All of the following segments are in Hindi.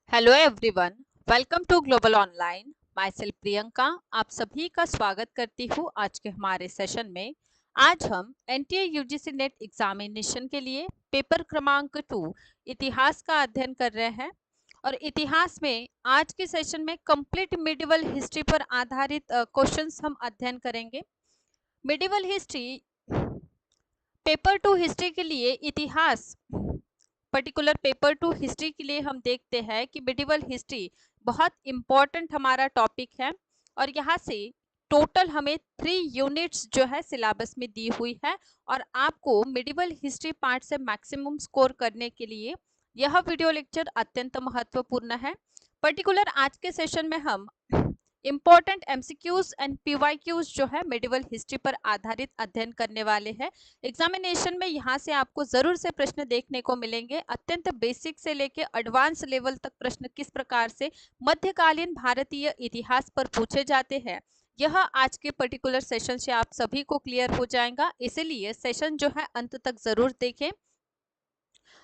Hello everyone, welcome to global online. Myself Priyanka आप सभी का स्वागत करती हूँ आज के हमारे सेशन में। आज हम एनटीए यूजीसी नेट एग्जामिनेशन के लिए पेपर क्रमांक 2 इतिहास का अध्ययन कर रहे हैं। और इतिहास में आज के सेशन में कंप्लीट मिडिवल हिस्ट्री पर आधारित क्वेश्चंस हम अध्ययन करेंगे। मिडिवल हिस्ट्री पेपर 2 हिस्ट्री के लिए इतिहास पर्टिकुलर पेपर 2 हिस्ट्री के लिए हम देखते हैं कि मिडिवल हिस्ट्री बहुत इंपॉर्टेंट हमारा टॉपिक है। और यहाँ से टोटल हमें 3 यूनिट्स जो है सिलेबस में दी हुई है। और आपको मिडिवल हिस्ट्री पार्ट से मैक्सिमम स्कोर करने के लिए यह वीडियो लेक्चर अत्यंत महत्वपूर्ण है। पर्टिकुलर आज के सेशन में हम इम्पोर्टेंट एमसीक्यूज एंड पीवाईक्यूज जो है मिडिवल हिस्ट्री पर आधारित अध्ययन करने वाले हैं। एग्जामिनेशन में यहाँ से आपको जरूर से प्रश्न देखने को मिलेंगे। अत्यंत बेसिक से लेके एडवांस लेवल तक प्रश्न किस प्रकार से मध्यकालीन भारतीय इतिहास पर पूछे जाते हैं, यह आज के पर्टिकुलर सेशन से आप सभी को क्लियर हो जाएगा। इसीलिए सेशन जो है अंत तक जरूर देखें।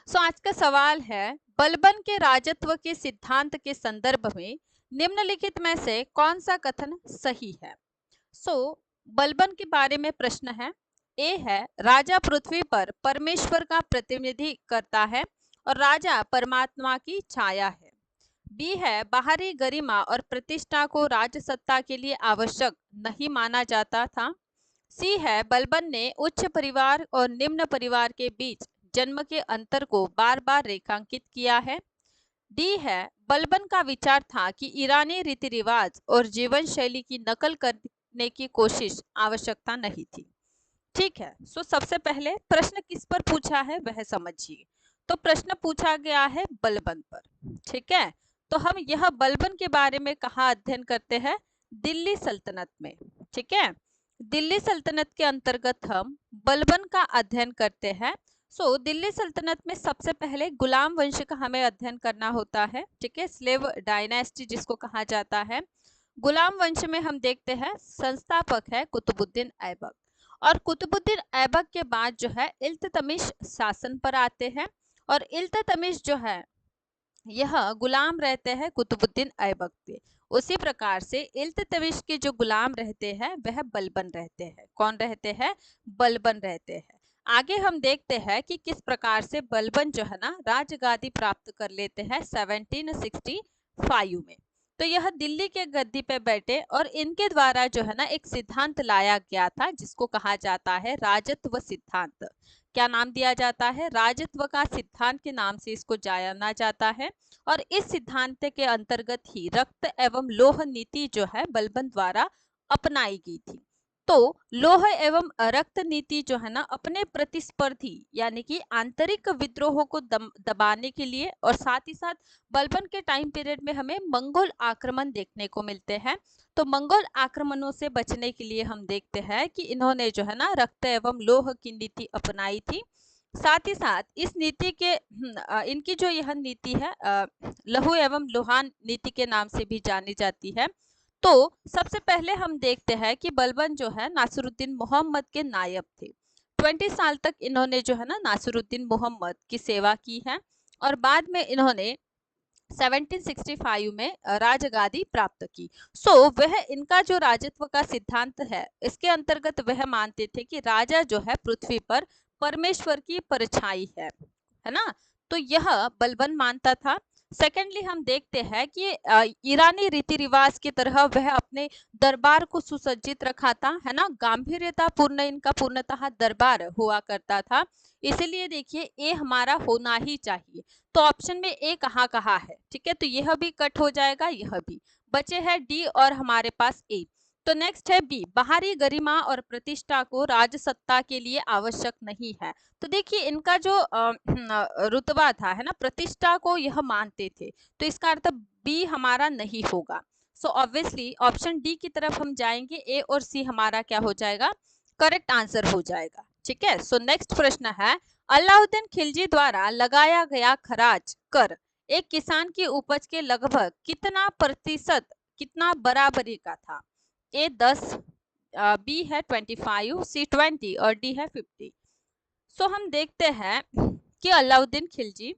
आज का सवाल है, बलबन के राजत्व के सिद्धांत के संदर्भ में निम्नलिखित में से कौन सा कथन सही है। बलबन के बारे में प्रश्न है। ए है, राजा पृथ्वी पर परमेश्वर का प्रतिनिधि करता है और राजा परमात्मा की छाया है। बी है, बाहरी गरिमा और प्रतिष्ठा को राजसत्ता के लिए आवश्यक नहीं माना जाता था। सी है, बलबन ने उच्च परिवार और निम्न परिवार के बीच जन्म के अंतर को बार बार रेखांकित किया है। डी है, बलबन का विचार था कि ईरानी रीति रिवाज और जीवन शैली की नकल करने की कोशिश आवश्यकता नहीं थी। ठीक है। सबसे पहले प्रश्न किस पर पूछा है वह समझिए। तो प्रश्न पूछा गया है बलबन पर। ठीक है, तो हम यह बलबन के बारे में कहाँ अध्ययन करते हैं? दिल्ली सल्तनत में। ठीक है, दिल्ली सल्तनत के अंतर्गत हम बलबन का अध्ययन करते हैं। दिल्ली सल्तनत में सबसे पहले गुलाम वंश का हमें अध्ययन करना होता है। ठीक है, स्लेव डायनेस्टी जिसको कहा जाता है। गुलाम वंश में हम देखते हैं संस्थापक है कुतुबुद्दीन ऐबक। और कुतुबुद्दीन ऐबक के बाद जो है इल्तुतमिश शासन पर आते हैं। और इल्तुतमिश जो है यह गुलाम रहते हैं कुतुबुद्दीन ऐबक के। उसी प्रकार से इल्तुतमिश के जो गुलाम रहते हैं वह बलबन रहते हैं। कौन रहते हैं? बलबन रहते हैं। आगे हम देखते हैं कि किस प्रकार से बलबन जो है ना राजगादी प्राप्त कर लेते हैं 1765 में। तो यह दिल्ली के गद्दी पे बैठे और इनके द्वारा जो है ना एक सिद्धांत लाया गया था जिसको कहा जाता है राजत्व सिद्धांत। क्या नाम दिया जाता है? राजत्व का सिद्धांत के नाम से इसको जाना जाता है। और इस सिद्धांत के अंतर्गत ही रक्त एवं लोह नीति जो है बलबन द्वारा अपनाई गई थी। तो लोह एवं रक्त नीति जो है ना अपने प्रतिस्पर्धी यानी कि आंतरिक विद्रोहों को दबाने के लिए, और साथ ही साथ बलबन के टाइम पीरियड में हमें मंगोल आक्रमण देखने को मिलते हैं। तो मंगोल आक्रमणों से बचने के लिए हम देखते हैं कि इन्होंने जो है ना रक्त एवं लोह की नीति अपनाई थी। साथ ही साथ इस नीति के इनकी जो यह नीति है लहू एवं लोहान नीति के नाम से भी जानी जाती है। तो सबसे पहले हम देखते हैं कि बलबन जो है नासिरुद्दीन मोहम्मद के नायब थे। 20 साल तक इन्होंने जो है ना नासिरुद्दीन मोहम्मद की सेवा की है। और बाद में इन्होंने 1765 में राजगादी प्राप्त की। वह इनका जो राजत्व का सिद्धांत है इसके अंतर्गत वह मानते थे कि राजा जो है पृथ्वी पर परमेश्वर की परछाई है ना। तो यह बलबन मानता था। सेकेंडली हम देखते हैं कि ईरानी रीति रिवाज की तरह वह अपने दरबार को सुसज्जित रखा था, है ना। गांभीर्यता पूर्ण इनका पूर्णतः दरबार हुआ करता था। इसीलिए देखिए ए हमारा होना ही चाहिए। तो ऑप्शन में ए कहाँ कहाँ है? ठीक है, तो यह भी कट हो जाएगा, यह भी बचे है डी और हमारे पास ए। तो नेक्स्ट है बी, बाहरी गरिमा और प्रतिष्ठा को राजसत्ता के लिए आवश्यक नहीं है। तो देखिए इनका जो रुतबा था, है ना, प्रतिष्ठा को यह मानते थे। तो इसका अर्थ बी हमारा नहीं होगा। ऑब्वियसली ऑप्शन डी की तरफ हम जाएंगे। ए और सी हमारा क्या हो जाएगा? करेक्ट आंसर हो जाएगा। ठीक है, नेक्स्ट प्रश्न है, अलाउद्दीन खिलजी द्वारा लगाया गया खराज कर एक किसान की उपज के लगभग कितना प्रतिशत, कितना बराबरी का था? ए 10, बी है 25, सी 20 और डी है 50। हम देखते हैं कि अलाउद्दीन खिलजी,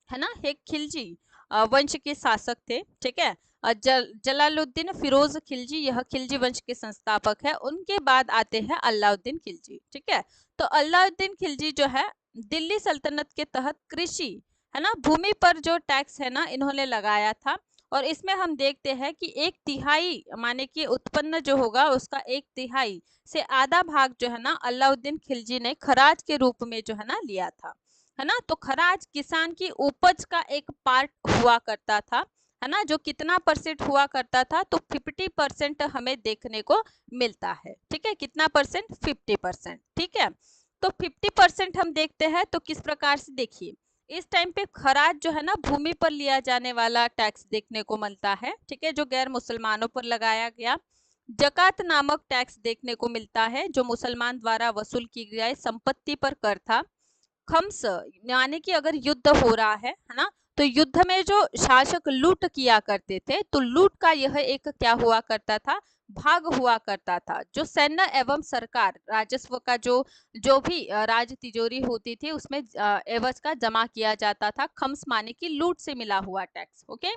है ना, एक खिलजी वंश के शासक थे। ठीक है, जलालुद्दीन फिरोज खिलजी, यह खिलजी वंश के संस्थापक है। उनके बाद आते हैं अलाउद्दीन खिलजी। ठीक है, तो अलाउद्दीन खिलजी जो है दिल्ली सल्तनत के तहत कृषि, है ना, भूमि पर जो टैक्स है ना इन्होंने लगाया था। और इसमें हम देखते हैं कि 1/3 माने कि उत्पन्न जो होगा उसका 1/3 से आधा भाग जो है ना अलाउद्दीन खिलजी ने खराज के रूप में जो है ना लिया था, है ना। तो खराज किसान की उपज का एक पार्ट हुआ करता था, है ना, जो कितना परसेंट हुआ करता था, तो 50% हमें देखने को मिलता है। ठीक है, कितना परसेंट? 50%। ठीक है, तो 50% हम देखते हैं तो किस प्रकार से, देखिए इस टाइम पे खराज जो है ना भूमि पर लिया जाने वाला टैक्स देखने को मिलता है। ठीक है, जो गैर मुसलमानों पर लगाया गया। जकात नामक टैक्स देखने को मिलता है, जो मुसलमान द्वारा वसूल की गई संपत्ति पर कर था। खम्स यानी कि अगर युद्ध हो रहा है ना, तो युद्ध में जो शासक लूट किया करते थे, तो लूट का यह एक क्या हुआ करता था, भाग हुआ करता था। जो सैन्य एवं सरकार राजस्व का जो भी राज तिजोरी होती थी उसमें एवज का जमा किया जाता था। खम्स माने कि लूट से मिला हुआ टैक्स। ओके,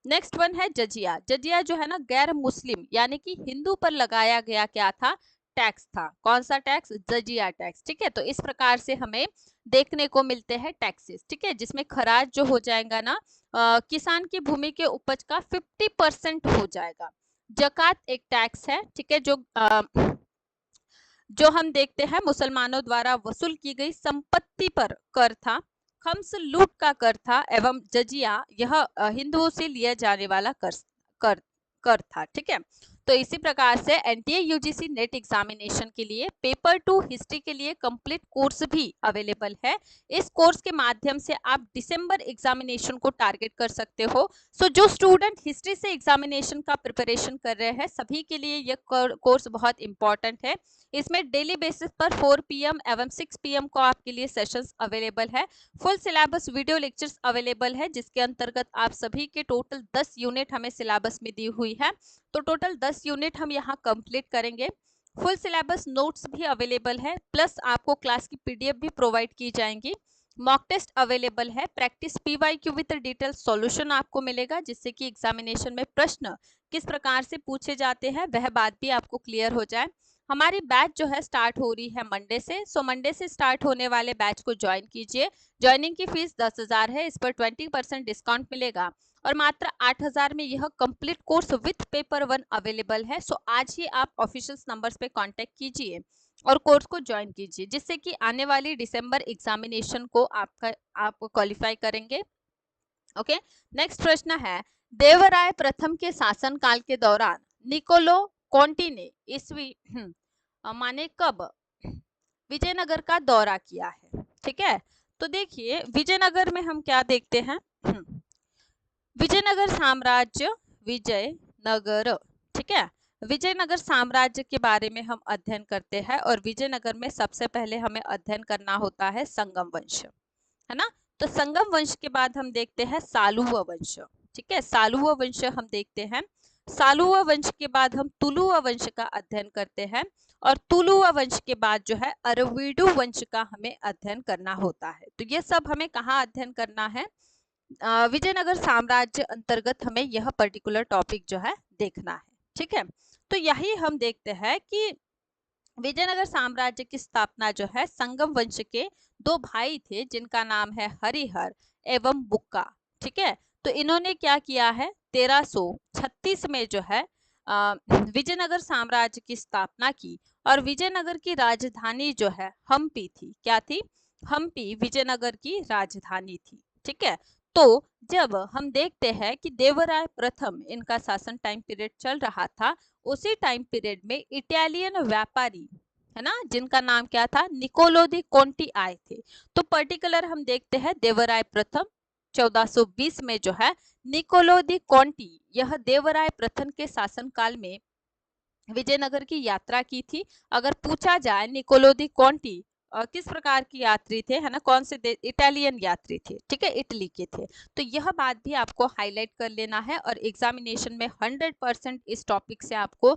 नेक्स्ट वन है जजिया। जजिया जो है ना गैर मुस्लिम यानी कि हिंदू पर लगाया गया क्या था, टैक्स था। कौन सा टैक्स? जजिया टैक्स। ठीक है, तो इस प्रकार से हमें देखने को मिलते हैं टैक्सेस। ठीक है, जिसमें खराज जो हो जाएगा ना किसान की भूमि के उपज का 50% हो जाएगा। जकात एक टैक्स है। ठीक है, जो हम देखते हैं मुसलमानों द्वारा वसूल की गई संपत्ति पर कर था। खम्स लूट का कर था एवं जजिया यह हिंदुओं से लिया जाने वाला कर कर था। ठीक है, तो इसी प्रकार से एनटीए यूजीसी नेट एग्जामिनेशन के लिए पेपर 2 हिस्ट्री के लिए कंप्लीट कोर्स भी अवेलेबल है। इस कोर्स के माध्यम से आप दिसंबर एग्जामिनेशन को टारगेट कर सकते हो। सो जो स्टूडेंट हिस्ट्री से एग्जामिनेशन का प्रिपरेशन कर रहे हैं सभी के लिए यह कोर्स बहुत इंपॉर्टेंट है। इसमें डेली बेसिस पर 4 PM एवं 6 PM को आपके लिए सेशंस अवेलेबल है। Full syllabus video lectures available है, जिसके अंतर्गत आप सभी के टोटल 10 यूनिट हमें सिलेबस में दी हुई है। तो टोटल 10 यूनिट हम यहाँ कंप्लीट करेंगे। फुल सिलेबस नोट्स भी अवेलेबल है, प्लस आपको क्लास की PDF भी प्रोवाइड की जाएंगी। मॉक टेस्ट अवेलेबल है। Practice PYQ with detail solution आपको मिलेगा, जिससे कि एग्जामिनेशन में प्रश्न किस प्रकार से पूछे जाते हैं वह बात भी आपको क्लियर हो जाए। हमारी बैच जो है स्टार्ट हो रही है मंडे से। सो मंडे से स्टार्ट होने वाले बैच को ज्वाइन कीजिए। ज्वाइनिंग की फीस 10,000 है। इस पर 20% डिस्काउंट मिलेगा और मात्र 8,000 में यह complete course with paper 1 available है। सो आज ही आप ऑफिशियल नंबर्स पे कांटेक्ट कीजिए और कोर्स को ज्वाइन कीजिए, जिससे कि आने वाली दिसंबर एग्जामिनेशन को आप क्वालिफाई करेंगे। ओके, नेक्स्ट प्रश्न है, देवराय प्रथम के शासनकाल के दौरान निकोलो कॉन्टी ने ईस्वी माने कब विजयनगर का दौरा किया है? ठीक है, तो देखिए विजयनगर में हम क्या देखते हैं, विजयनगर साम्राज्य, विजयनगर। ठीक है, विजयनगर साम्राज्य के बारे में हम अध्ययन करते हैं और विजयनगर में सबसे पहले हमें अध्ययन करना होता है संगम वंश, है ना। तो संगम वंश के बाद हम देखते हैं सालुव वंश। ठीक है, सालुव वंश हम देखते हैं। सालुव वंश के बाद हम तुलुव वंश का अध्ययन करते हैं और तुलुव वंश के बाद जो है अरविडु वंश का हमें अध्ययन करना होता है। तो ये सब हमें कहाँ अध्ययन करना है? विजयनगर साम्राज्य अंतर्गत हमें यह पर्टिकुलर टॉपिक जो है देखना है। ठीक है, तो यही हम देखते हैं कि विजयनगर साम्राज्य की स्थापना जो है संगम वंश के 2 भाई थे, जिनका नाम है हरिहर एवं बुक्का। ठीक है, तो इन्होंने क्या किया है, 1336 में जो है विजयनगर साम्राज्य की स्थापना की और विजयनगर की राजधानी जो है हम्पी थी। क्या थी? हम्पी विजयनगर की राजधानी थी। ठीक है, तो जब हम देखते हैं कि देवराय प्रथम इनका शासन टाइम पीरियड चल रहा था, उसी टाइम पीरियड में इटालियन व्यापारी, है ना, जिनका नाम क्या था, निकोलो दी कॉन्टी आए थे। तो पर्टिकुलर हम देखते हैं देवराय प्रथम 1420 में जो है निकोलो दी कॉन्टी यह देवराय प्रथम के शासनकाल में विजयनगर की यात्रा की थी। अगर पूछा जाए निकोलो दी कॉन्टी किस प्रकार की यात्री थे, है ना, कौन से इटालियन यात्री थे। ठीक है, इटली के थे। तो यह बात भी आपको हाईलाइट कर लेना है और एग्जामिनेशन में 100% इस टॉपिक से आपको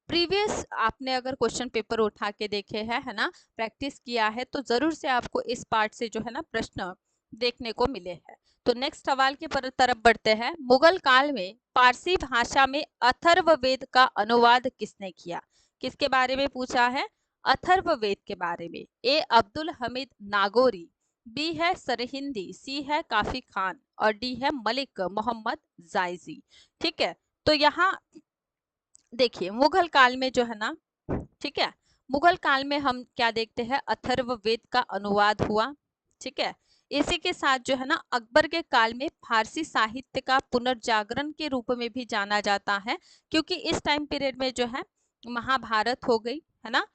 प्रीवियस आपने अगर क्वेश्चन पेपर उठा के देखे हैं, है ना, प्रैक्टिस किया है, तो जरूर से आपको इस पार्ट से जो है ना प्रश्न देखने को मिले हैं। तो नेक्स्ट सवाल की तरफ बढ़ते हैं। मुगल काल में पारसी भाषा में अथर्ववेद का अनुवाद किसने किया? किसके बारे में पूछा है? अथर्ववेद के बारे में। ए अब्दुल हमीद नागौरी, बी है सरहिंदी, सी है काफी खान और डी है मलिक मोहम्मद जायजी। ठीक है, तो यहाँ देखिए मुगल काल में जो है ना, ठीक है, मुगल काल में हम क्या देखते हैं, अथर्ववेद का अनुवाद हुआ। ठीक है, इसी के साथ जो है ना अकबर के काल में फारसी साहित्य का पुनर्जागरण के रूप में भी जाना जाता है, क्योंकि इस टाइम पीरियड में जो है महाभारत हो गई है ना,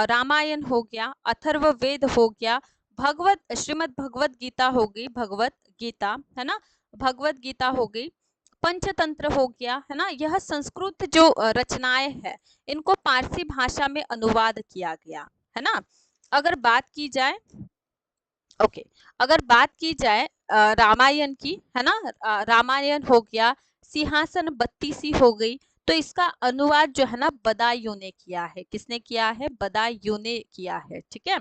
रामायण हो गया, अथर्ववेद हो गया, भगवत श्रीमद् भगवत गीता हो गई, भगवत गीता है ना, भगवत गीता हो गई, पंचतंत्र हो गया है ना, यह संस्कृत जो रचनाएं हैं इनको पारसी भाषा में अनुवाद किया गया है ना। अगर बात की जाए अगर बात की जाए रामायण की है ना, रामायण हो गया, सिंहासन बत्तीसी हो गई, तो इसका अनुवाद जो है ना बदायूं ने किया है। किसने किया है? बदायूं ने किया है। ठीक है,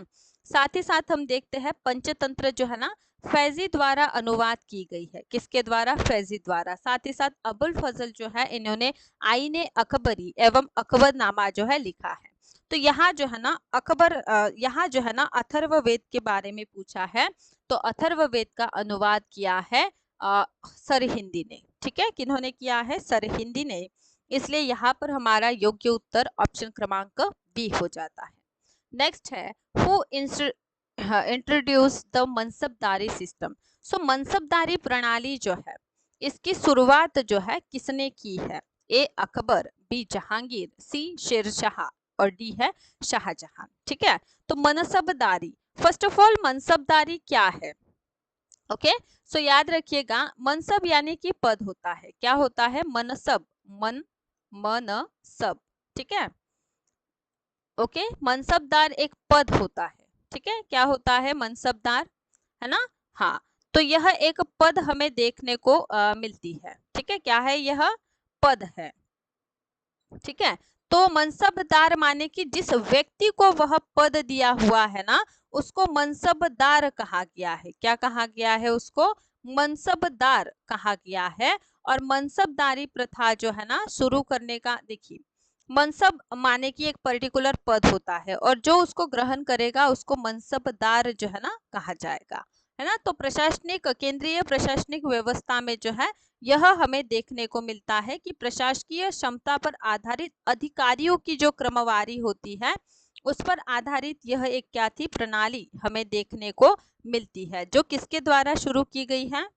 साथ ही साथ हम देखते हैं पंचतंत्र जो है ना फैजी द्वारा अनुवाद की गई है। किसके द्वारा? फैजी द्वारा। साथ ही साथ अबुल फजल जो है इन्होंने आईने अकबरी एवं अकबरनामा जो है लिखा है। तो यहाँ जो है ना यहाँ जो है ना अथर्ववेद के बारे में पूछा है, तो अथर्ववेद का अनुवाद किया है सरहिंदी ने। ठीक है, किन्होंने किया है? सरहिंदी ने। इसलिए यहाँ पर हमारा योग्य उत्तर ऑप्शन क्रमांक बी हो जाता है। नेक्स्ट है, who introduced the mansabdari system. So mansabdari प्रणाली जो है इसकी शुरुआत जो है किसने की है? ए अकबर, बी जहांगीर, सी शेरशाह और डी है शाहजहां। ठीक है, तो मनसबदारी, फर्स्ट ऑफ ऑल मनसबदारी क्या है? ओके, सो याद रखिएगा मनसब यानी कि पद होता है। क्या होता है? मनसब, मनसब। ठीक है, ओके, मनसबदार एक पद होता है। ठीक है, क्या होता है? मनसबदार, है ना। हाँ, तो यह एक पद हमें देखने को मिलती है। ठीक है, क्या है? यह पद है। ठीक है, तो मनसबदार माने कि जिस व्यक्ति को वह पद दिया हुआ है ना उसको मनसबदार कहा गया है। क्या कहा गया है? उसको मनसबदार कहा गया है। और मनसबदारी प्रथा जो है ना शुरू करने का, देखिए मनसब माने कि एक पर्टिकुलर पद होता है और जो उसको ग्रहण करेगा उसको मनसबदार जो है ना कहा जाएगा, है ना। तो प्रशासनिक, केंद्रीय प्रशासनिक व्यवस्था में जो है यह हमें देखने को मिलता है कि प्रशासकीय क्षमता पर आधारित अधिकारियों की जो क्रमवारी होती है उस पर आधारित यह एक क्या थी? प्रणाली हमें देखने को मिलती है, जो किसके द्वारा शुरू की गई है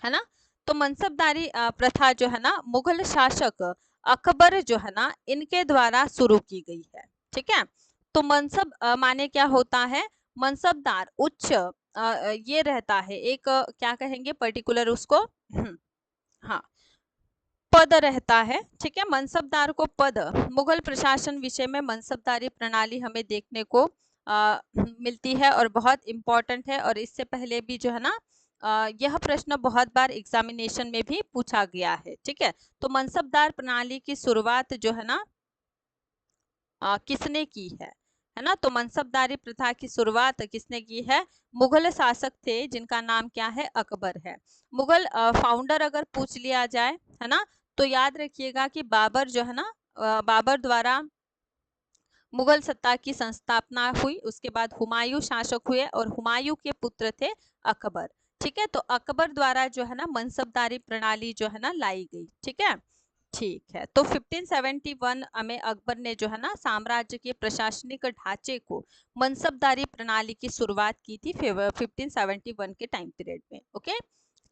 ना। तो मनसबदारी प्रथा जो है ना मुगल शासक अकबर जो है ना इनके द्वारा शुरू की गई है। ठीक है, तो मनसब माने क्या होता है? मनसबदार उच्च ये रहता है एक क्या कहेंगे पर्टिकुलर उसको हाँ, पद रहता है। ठीक है, मनसबदार को पद, मुगल प्रशासन विषय में मनसबदारी प्रणाली हमें देखने को मिलती है और बहुत इंपॉर्टेंट है। और इससे पहले भी जो है ना यह प्रश्न बहुत बार एग्जामिनेशन में भी पूछा गया है। ठीक है, तो मनसबदार प्रणाली की शुरुआत जो है ना किसने की है ना। तो मनसबदारी प्रथा की शुरुआत किसने की है? मुगल शासक थे जिनका नाम क्या है? अकबर है। मुगल फाउंडर अगर पूछ लिया जाए है ना, तो याद रखिएगा कि बाबर जो है ना बाबर द्वारा मुगल सत्ता की संस्थापना हुई। उसके बाद हुमायूं शासक हुए और हुमायूं के पुत्र थे अकबर। ठीक है, तो अकबर द्वारा जो है ना मनसबदारी प्रणाली जो है ना लाई गई। ठीक है, ठीक है, तो 1571 में अकबर ने जो है ना साम्राज्य के प्रशासनिक ढांचे को मनसबदारी प्रणाली की शुरुआत की थी 1571 के टाइम पीरियड में। ओके,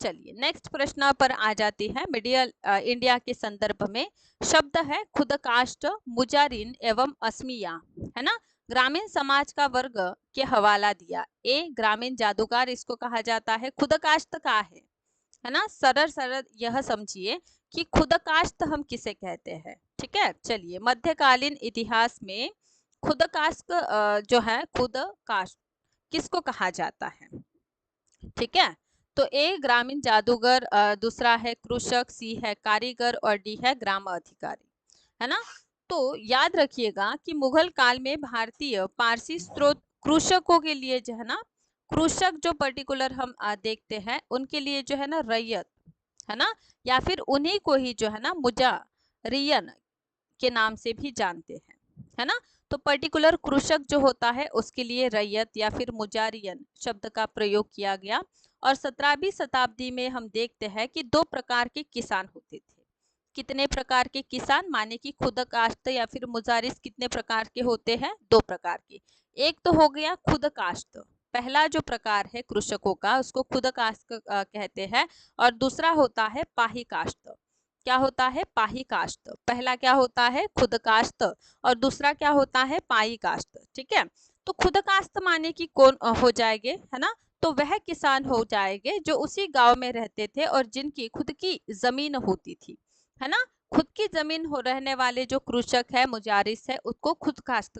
चलिए नेक्स्ट प्रश्न पर आ जाती है। मिडियल इंडिया के संदर्भ में शब्द है खुदकास्ट, मुजारिन एवं असमिया, है ना। ग्रामीण समाज का वर्ग के हवाला दिया। ए ग्रामीण जादूगर इसको कहा जाता है। खुदकास्ट का है ना, सरल सरल यह समझिए कि खुदकास्ट हम किसे कहते हैं। ठीक है, चलिए मध्यकालीन इतिहास में खुदकास्ट जो है खुदकास्ट किसको कहा जाता है? ठीक है, तो ए ग्रामीण जादूगर, दूसरा है कृषक, सी है कारीगर और डी है ग्राम अधिकारी, है ना। तो याद रखिएगा कि मुगल काल में भारतीय पारसी स्त्रोत कृषकों के लिए जो है ना कृषक जो पर्टिकुलर हम देखते हैं उनके लिए जो है ना रैयत, है ना, या फिर उन्हीं को ही जो है ना मुजारियन के नाम से भी जानते हैं, है ना। तो पर्टिकुलर कृषक जो होता है उसके लिए रैयत या फिर मुजारियन शब्द का प्रयोग किया गया। और 17वीं शताब्दी में हम देखते हैं कि दो प्रकार के किसान होते थे। कितने प्रकार के किसान, माने कि खुद काश्त या फिर मुजारिस कितने प्रकार के होते हैं? दो प्रकार के। एक तो हो गया खुद काश्त, पहला जो प्रकार है कृषकों का उसको खुद काश्त कहते हैं। और दूसरा होता है पाही काश्त। क्या होता है? पाही काश्त। पहला क्या होता है? खुद काश्त, और दूसरा क्या होता है? पाई काश्त। ठीक है। तो खुद काश्त माने कि कौन हो जाएंगे, है ना, तो वह किसान हो जाएंगे जो उसी गांव में रहते थे और जिनकी खुद की जमीन होती थी, है ना। खुद की जमीन हो रहने वाले जो कृषक है, मुजारिस है, उसको खुद काश्त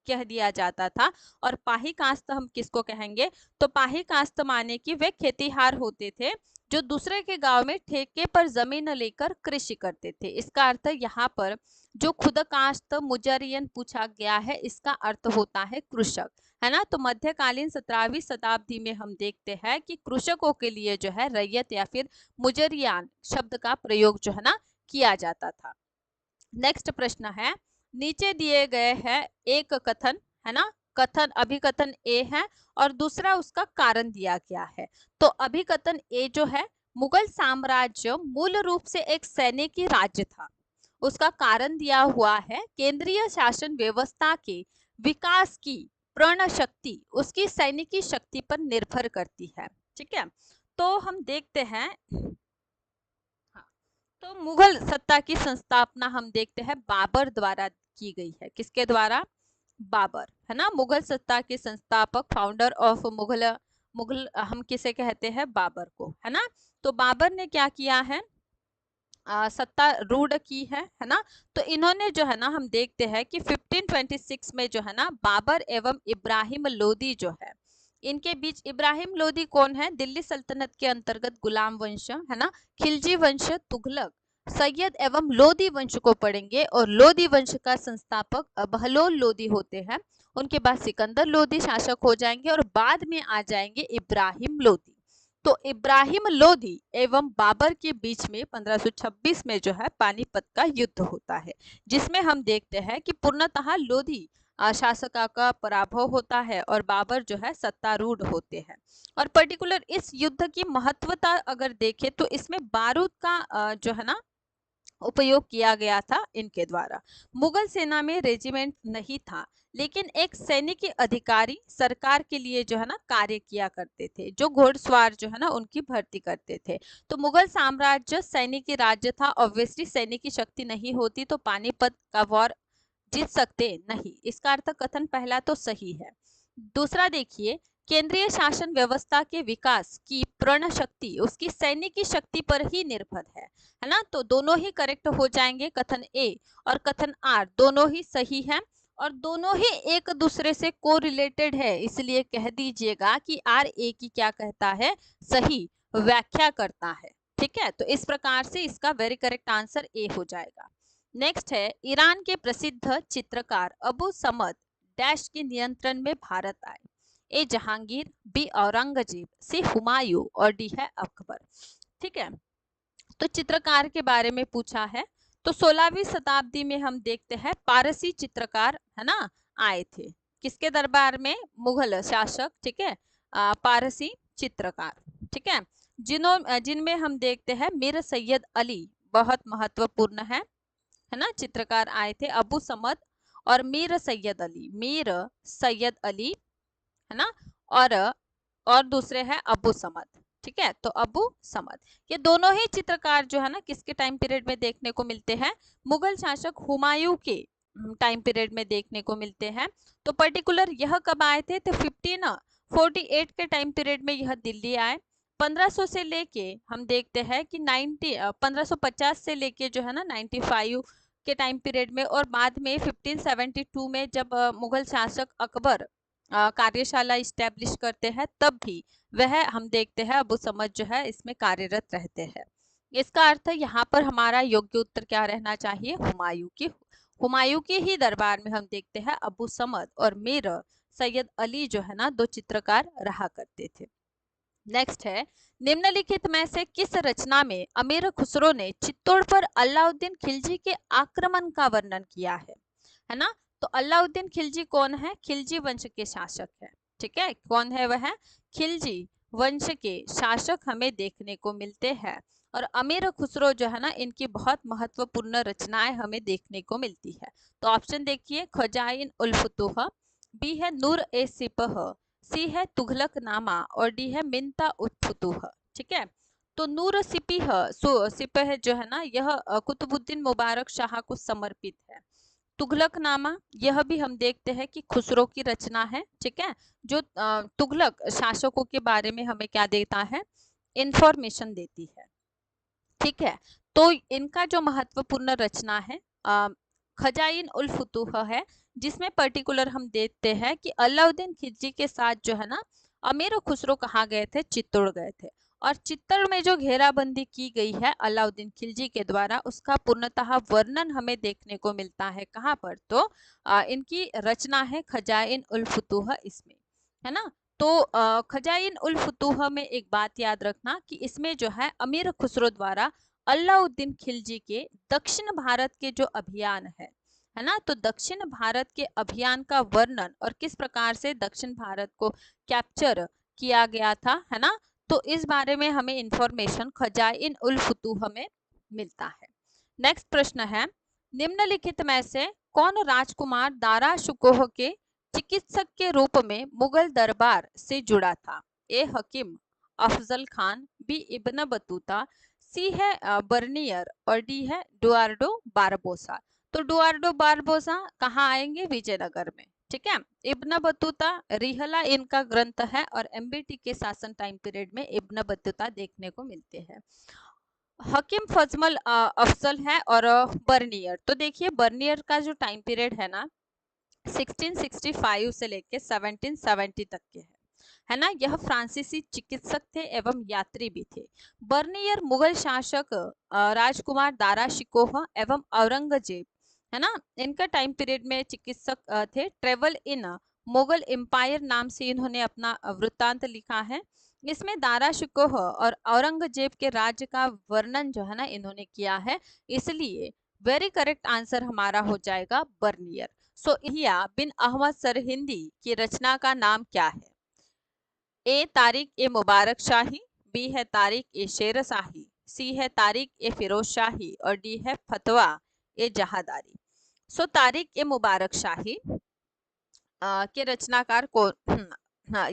कह दिया जाता था। और पाही काश्त हम किसको कहेंगे? तो पाही काश्त माने कि वे खेतीहार होते थे जो दूसरे के गांव में ठेके पर जमीन लेकर कृषि करते थे। इसका अर्थ यहाँ पर जो खुद काश्त मुजरियन पूछा गया है, इसका अर्थ होता है कृषक, है ना। तो मध्यकालीन 17वीं शताब्दी में हम देखते हैं कि कृषकों के लिए जो है रैयत या फिर मुजरियान शब्द का प्रयोग जो है ना किया जाता था। नेक्स्ट प्रश्न है, नीचे दिए गए हैं एक कथन, है ना, कथन अभिकथन ए है और दूसरा उसका कारण दिया गया है। तो अभिकथन ए जो है, मुगल साम्राज्य मूल रूप से एक सैनिकी राज्य था। उसका कारण दिया हुआ है केंद्रीय शासन व्यवस्था के विकास की प्रण शक्ति उसकी सैनिकी शक्ति पर निर्भर करती है। ठीक है। तो हम देखते हैं, हाँ, तो मुगल सत्ता की संस्थापना हम देखते हैं बाबर द्वारा की गई है। किसके द्वारा? बाबर, है ना। मुगल सत्ता के संस्थापक, फाउंडर ऑफ मुगल, मुगल हम किसे कहते हैं? बाबर को, है ना। तो बाबर ने क्या किया है? सत्ता रूढ़ की है ना। तो इन्होंने जो है ना, हम देखते हैं कि 1526 में जो है ना बाबर एवं इब्राहिम लोदी जो है, इनके बीच, इब्राहिम लोदी कौन है? दिल्ली सल्तनत के अंतर्गत गुलाम वंश, है ना, खिलजी वंश, तुगलक, सैयद एवं लोदी वंश को पढ़ेंगे। और लोदी वंश का संस्थापक बहलोल लोदी होते हैं। उनके बाद सिकंदर लोदी शासक हो जाएंगे और बाद में आ जाएंगे इब्राहिम लोदी। तो इब्राहिम लोदी एवं बाबर के बीच में 1526 में जो है पानीपत का युद्ध होता है, जिसमें हम देखते हैं कि पूर्णतः लोधी शासक का पराभव होता है और बाबर जो है सत्तारूढ़ होते हैं। और पर्टिकुलर इस युद्ध की महत्वता अगर देखें तो इसमें बारूद का जो है ना उपयोग किया गया था इनके द्वारा। मुगल सेना में रेजिमेंट नहीं था, लेकिन एक सैनिक अधिकारी सरकार के लिए जो है ना कार्य किया करते थे, जो घोड़सवार जो है ना उनकी भर्ती करते थे। तो मुगल साम्राज्य सैनिक राज्य था। ऑब्वियसली सैनिक की शक्ति नहीं होती तो पानीपत का वॉर जीत सकते नहीं। इसका अर्थ कथन पहला तो सही है। दूसरा देखिए, केंद्रीय शासन व्यवस्था के विकास की प्रण शक्ति उसकी सैनिकी शक्ति पर ही निर्भर है ना। तो दोनों ही करेक्ट हो जाएंगे, कथन ए और कथन आर दोनों ही सही है। और दोनों ही एक दूसरे से को रिलेटेड है, इसलिए कह दीजिएगा कि आर ए की क्या कहता है? सही व्याख्या करता है। ठीक है। तो इस प्रकार से इसका वेरी करेक्ट आंसर ए हो जाएगा। नेक्स्ट है, ईरान के प्रसिद्ध चित्रकार अबू समद डैश के नियंत्रण में भारत आए। ए जहांगीर, बी औरंगजेब, सी हुमायूं और डी है अकबर। ठीक है। तो चित्रकार के बारे में पूछा है। तो 16वीं शताब्दी में हम देखते हैं पारसी चित्रकार, है ना, आए थे। किसके दरबार में? मुगल शासक। ठीक है। पारसी चित्रकार। ठीक है। जिनमें हम देखते हैं मीर सैयद अली बहुत महत्वपूर्ण है ना, चित्रकार आए थे। अबू समद और मीर सैयद अली, मीर सैयद अली, है ना। और दूसरे हैं अबू समद। ठीक है। तो अबू समद, ये दोनों ही चित्रकार जो है ना किसके टाइम पीरियड में देखने को मिलते हैं? मुगल शासक हुमायूं के टाइम पीरियड में देखने को मिलते हैं। तो पर्टिकुलर यह कब आए थे? तो 1548 के टाइम पीरियड में यह दिल्ली आए। 1500 से लेके हम देखते हैं कि 1550 से लेके जो है ना 95 के टाइम पीरियड में, और बाद में 1572 में जब मुगल शासक अकबर कार्यशाला इस्टेब्लिश करते हैं, तब भी वह हम देखते हैं अबू समद जो है इसमें कार्यरत रहते हैं। इसका अर्थ यहाँ पर हमारा योग्य उत्तर क्या रहना चाहिए? हुमायूं की। हुमायूं के ही दरबार में हम देखते हैं अबू समद और मीर सैयद अली जो है ना 2 चित्रकार रहा करते थे। नेक्स्ट है, निम्नलिखित में से किस रचना में अमीर खुसरो ने चित्तौड़ पर अलाउद्दीन खिलजी के आक्रमण का वर्णन किया है ना? तो अलाउद्दीन खिलजी कौन है? खिलजी वंश के शासक है। ठीक है, कौन है वह? खिलजी वंश के शासक हमें देखने को मिलते हैं। और अमीर खुसरो जो है ना, इनकी बहुत महत्वपूर्ण रचनाएं हमें देखने को मिलती है। तो ऑप्शन देखिए, खजाइन उल फुतूह, बी है नूर ए सिपह, सी है तुगलक नामा और डी है मिन्ता उत फुतूह। ठीक है, तो नूर सिपह जो है ना, यह कुतुबुद्दीन मुबारक शाह को समर्पित है। तुगलकनामा, यह भी हम देखते हैं कि खुसरो की रचना है। ठीक है, जो तुगलक शासकों के बारे में हमें क्या देता है? इंफॉर्मेशन देती है। ठीक है, तो इनका जो महत्वपूर्ण रचना है खजाइन उल फुतूह है, जिसमें पर्टिकुलर हम देखते हैं कि अलाउद्दीन खिलजी के साथ जो है ना, अमीर खुसरो कहाँ गए थे? चित्तौड़ गए थे। और चित्तौड़ में जो घेराबंदी की गई है अलाउद्दीन खिलजी के द्वारा, उसका पूर्णतः वर्णन हमें देखने को मिलता है कहाँ पर? तो इनकी रचना है खजाइन उल फुतूह, इसमें, है ना? तो खजाइन उल फुतूह में एक बात याद रखना कि इसमें जो है अमीर खुसरो द्वारा अलाउद्दीन खिलजी के दक्षिण भारत के जो अभियान है ना, तो दक्षिण भारत के अभियान का वर्णन और किस प्रकार से दक्षिण भारत को कैप्चर किया गया था, है ना, तो इस बारे में हमें इंफॉर्मेशन खजाइन उल फुतूह में मिलता है। नेक्स्ट प्रश्न है, निम्नलिखित में से कौन राजकुमार दारा शुकोह के चिकित्सक के रूप में मुगल दरबार से जुड़ा था? A Hakim Afzal Khan, B Ibn Battuta, C है बर्नियर और डी है डुआर्डो बारबोसा। तो डुआर्डो बारबोसा कहाँ आएंगे? विजयनगर में। ठीक है, इब्न बतूता रिहला इनका ग्रंथ है और एमबीटी के शासन टाइम पीरियड में इब्न बतूता देखने को मिलते हैं। हकीम फजल अफजल है और बर्नियर, तो देखिए बर्नियर का जो टाइम पीरियड है ना, 1665 से लेके 1770 तक के है ना। यह फ्रांसीसी चिकित्सक थे एवं यात्री भी थे। बर्नियर मुगल शासक राजकुमार दारा शिकोह एवं औरंगजेब, है ना, इनका टाइम पीरियड में चिकित्सक थे। ट्रेवल इन मुगल एम्पायर नाम से इन्होंने अपना वृत्तांत लिखा है। इसमें दारा शिकोह और औरंगजेब के राज्य का वर्णन जो है ना, इन्होंने किया है। इसलिए वेरी करेक्ट आंसर हमारा हो जाएगा बर्नियर। सो इहिया बिन अहमद सरहिंदी की रचना का नाम क्या है? ए तारिक ए मुबारक शाही, बी है तारिक ए शेर शाही, सी है तारिक ए फिरोज शाही और डी है फतवा ए जहादारी। सो तारिक ए मुबारक शाही के रचनाकार कौन?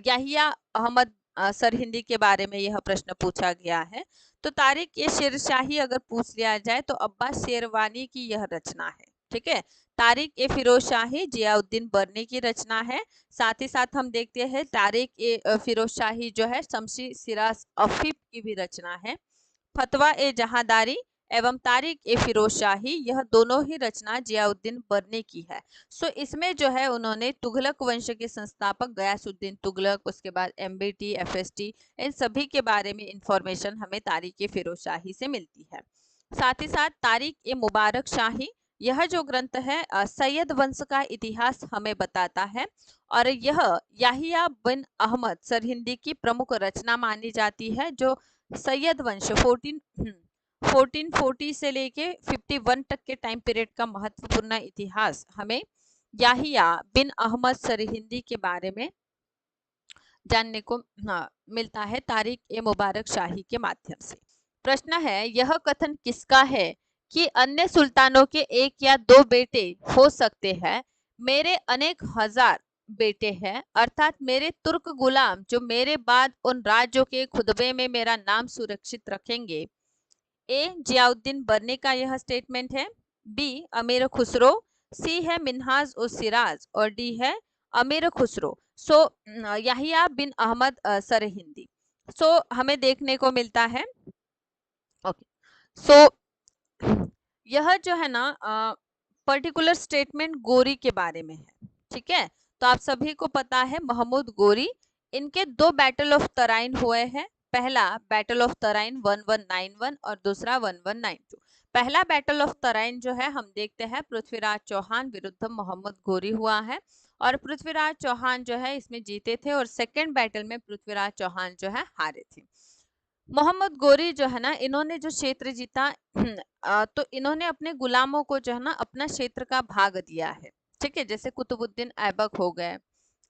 याहिया अहमद सरहिंदी के बारे में यह प्रश्न पूछा गया है। तो तारिक ए शेरशाही अगर पूछ लिया जाए तो अब्बास शेरवानी की यह रचना है। ठीक है, तारिक ए फिरोज शाही जियाउद्दीन बर्नी की रचना है। साथ ही साथ हम देखते हैं तारिक ए फिरोज शाही जो है शमशी सिराज अफीफ की भी रचना है। फतवा ए जहादारी एवं तारिक ए फिरोज शाही, यह दोनों ही रचना जियाउद्दीन बर्नी की है। सो इसमें जो है उन्होंने तुगलक वंश के संस्थापक गयासुद्दीन तुगलक, उसके बाद एमबीटी, एफएसटी, इन सभी के बारे में इंफॉर्मेशन हमें तारिक ए फिरोज शाही से मिलती है। साथ ही साथ तारिक ए मुबारक शाही, यह जो ग्रंथ है सैयद वंश का इतिहास हमें बताता है और यह याहिया बिन अहमद सरहिंदी की प्रमुख रचना मानी जाती है, जो सैयद वंश 1440 से लेके 51 तक के टाइम पीरियड का महत्वपूर्ण इतिहास हमें याहिया बिन अहमद सरहिंदी के बारे में जानने को मिलता है तारिक ए मुबारक शाही के माध्यम से। प्रश्न है, यह कथन किसका है कि अन्य सुल्तानों के एक या दो बेटे हो सकते हैं, मेरे अनेक हजार बेटे हैं, अर्थात मेरे तुर्क गुलाम जो मेरे बाद उन राज्यों के खुतबे में मेरा नाम सुरक्षित रखेंगे। ए जियाउद्दीन बर्नी का यह स्टेटमेंट है, बी अमीर खुसरो, सी है मिन्हाज उस सिराज और डी है अमीर खुसरो। सो याहिया बिन अहमद सरहिंदी। सो हमें देखने को मिलता है, ओके, सो यह जो है ना पर्टिकुलर स्टेटमेंट गोरी के बारे में है। ठीक है, तो आप सभी को पता है महमूद गोरी, इनके दो बैटल ऑफ तराइन हुए हैं। पहला बैटल ऑफ तराइन 1191 और दूसरा 1192। पहला बैटल ऑफ तराइन जो है हम देखते हैं पृथ्वीराज चौहान विरुद्ध मोहम्मद गोरी हुआ है और पृथ्वीराज चौहान जो है इसमें जीते थे और सेकेंड बैटल में पृथ्वीराज चौहान जो है हारे थे। मोहम्मद गोरी जो है ना, इन्होंने जो क्षेत्र जीता तो इन्होंने अपने गुलामों को जो है ना अपना क्षेत्र का भाग दिया है। ठीक है, जैसे कुतुबुद्दीन ऐबक हो गए,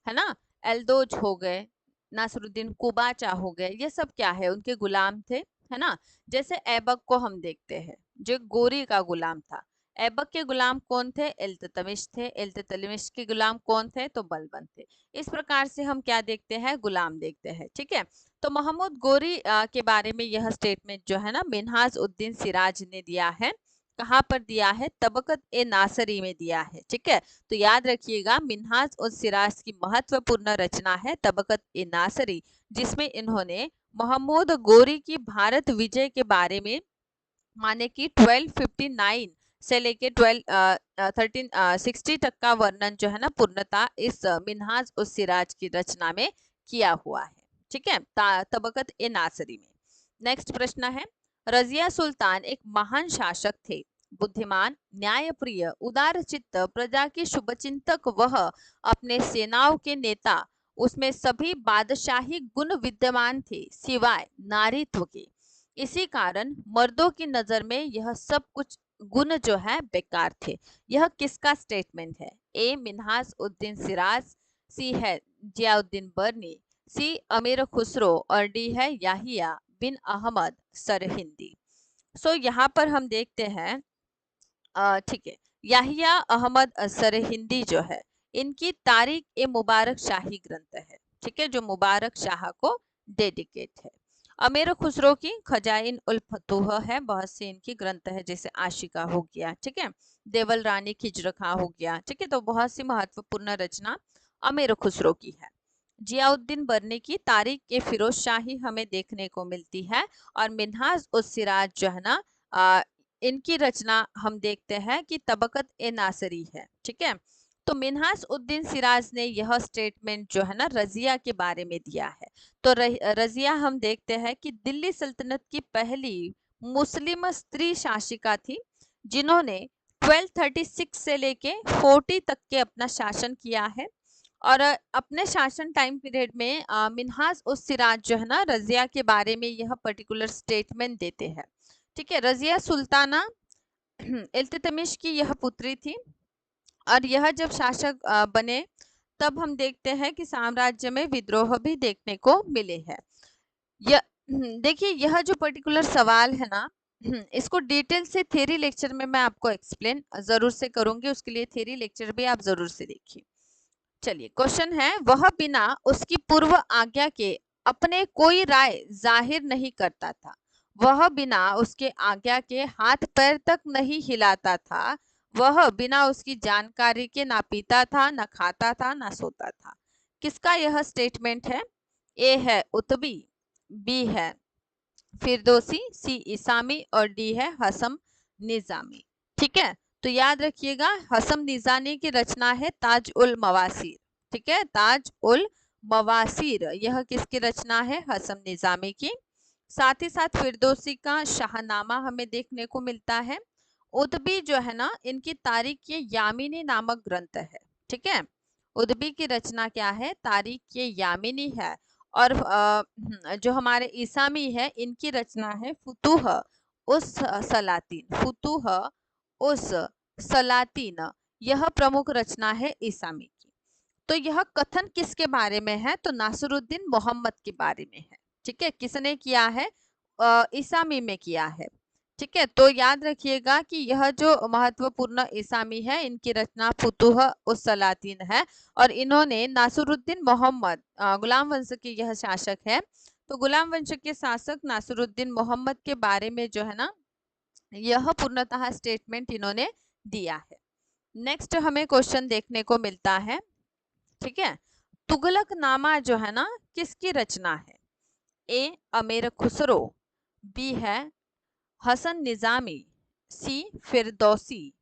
है ना, एल्दोज हो गए, नासरुद्दीन कुबाचा हो गए, ये सब क्या है, उनके गुलाम थे, है ना। जैसे ऐबक को हम देखते हैं, जो गोरी का गुलाम था। ऐबक के गुलाम कौन थे? इल्तुतमिश थे। इल्तुतमिश के गुलाम कौन थे? तो बलबन थे। इस प्रकार से हम क्या देखते हैं? गुलाम देखते हैं। ठीक है, तो मोहम्मद गोरी के बारे में यह स्टेटमेंट जो है ना मिन्हाज उद्दीन सिराज ने दिया है। कहाँ पर दिया है? तबकत ए नासरी में दिया है। ठीक है, तो याद रखिएगा, मिन्हाज उस सिराज की महत्वपूर्ण रचना है तबकत ए नासरी, जिसमें इन्होंने मोहम्मद गोरी की भारत विजय के बारे में, माने कि 1259 से लेके 1360 तक का वर्णन जो है ना पूर्णता इस मिन्हाज उस सिराज की रचना में किया हुआ है। ठीक है, तबकत ए नासरी में। नेक्स्ट प्रश्न है, रजिया सुल्तान एक महान शासक थे, बुद्धिमान, न्यायप्रिय, उदार चित्त, प्रजा के शुभचिंतक, वह अपने सेनाओं के नेता, उसमें सभी बादशाही गुण विद्यमान थे सिवाय नारीत्व के। इसी कारण मर्दों की नजर में यह सब कुछ गुण जो है बेकार थे। यह किसका स्टेटमेंट है? ए मिन्हाज उद्दीन सिराज, सी है जियाउद्दीन बर्नी, सी अमीर खुसरो और डी है याहिया बिन अहमद सरहिंदी। सो यहाँ पर हम देखते हैं, ठीक है, याहिया अहमद सरहिंदी जो है, इनकी तारीख ए मुबारक शाही ग्रंथ है। ठीक है, जो मुबारक शाह को डेडिकेट है। अमीर खुसरो की खजाइन उल फतूह है, बहुत से इनकी ग्रंथ है, जैसे आशिका हो गया। ठीक है, देवल रानी खिजरखा हो गया। ठीक है, तो बहुत सी महत्वपूर्ण रचना अमीर खुसरो की है। जियाउद्दीन बर्नी की तारीख के फिरोज शाही हमें देखने को मिलती है, और मिन्हाज उस सिराज जो है ना, इनकी रचना हम देखते हैं कि तबकत ए नासरी है। ठीक है, तो मिन्हाज उद्दीन सिराज ने यह स्टेटमेंट जो है ना रजिया के बारे में दिया है। तो रजिया हम देखते हैं कि दिल्ली सल्तनत की पहली मुस्लिम स्त्री शासिका थी, जिन्होंने 1236 से लेके 40 तक के अपना शासन किया है। और अपने शासन टाइम पीरियड में मिन्हाज उस सिराज जो है ना रजिया के बारे में यह पर्टिकुलर स्टेटमेंट देते हैं। ठीक है, रजिया सुल्ताना इल्तुतमिश की यह पुत्री थी, और यह जब शासक बने, तब हम देखते हैं कि साम्राज्य में विद्रोह भी देखने को मिले हैं। यह देखिए, यह जो पर्टिकुलर सवाल है ना, इसको डिटेल से थ्योरी लेक्चर में मैं आपको एक्सप्लेन जरूर से करूंगी, उसके लिए थ्योरी लेक्चर भी आप जरूर से देखिए। चलिए, क्वेश्चन है, वह बिना उसकी पूर्व आज्ञा के अपने कोई राय जाहिर नहीं करता था। वह बिना उसके आज्ञा के हाथ पैर तक नहीं हिलाता था। वह बिना उसकी जानकारी के ना पीता था, ना खाता था, ना सोता था। किसका यह स्टेटमेंट है? ए है उतबी, बी है फिरदौसी, सी इसामी और डी है हसम निजामी। ठीक है, तो याद रखिएगा, हसम निजामी की रचना है ताज उल मवासीर। ठीक है, ताज उल मवासीर, यह किसकी रचना है? हसम निजामी की। साथ ही साथ फिरदौसी का शाहनामा हमें देखने को मिलता है। उदबी जो है ना, इनकी तारीख ये यामिनी नामक ग्रंथ है। ठीक है, उदबी की रचना क्या है? तारीख ये यामिनी है। और जो हमारे ईसामी है, इनकी रचना है फुतूह उस सलातीन। फुतूह उस सलातीन, यह प्रमुख रचना है ईसामी की। तो यह कथन किसके बारे में है? तो नासरुद्दीन मोहम्मद के बारे में है। ठीक है, किसने किया है? ईसामी में किया है। ठीक है, तो याद रखिएगा कि यह जो महत्वपूर्ण ईसामी है, इनकी रचना फुतूह उस सलातीन है, और इन्होंने नासरुद्दीन मोहम्मद, गुलाम वंश के यह शासक है, तो गुलाम वंश के शासक नासरुद्दीन मोहम्मद के बारे में जो है ना, यह पूर्णतः स्टेटमेंट इन्होंने दिया है। नेक्स्ट हमें क्वेश्चन देखने को मिलता है। ठीक है, तुगलकनामा जो है ना, किसकी रचना है? ए अमीर खुसरो, बी है हसन निजामी, सी फिरदौसी,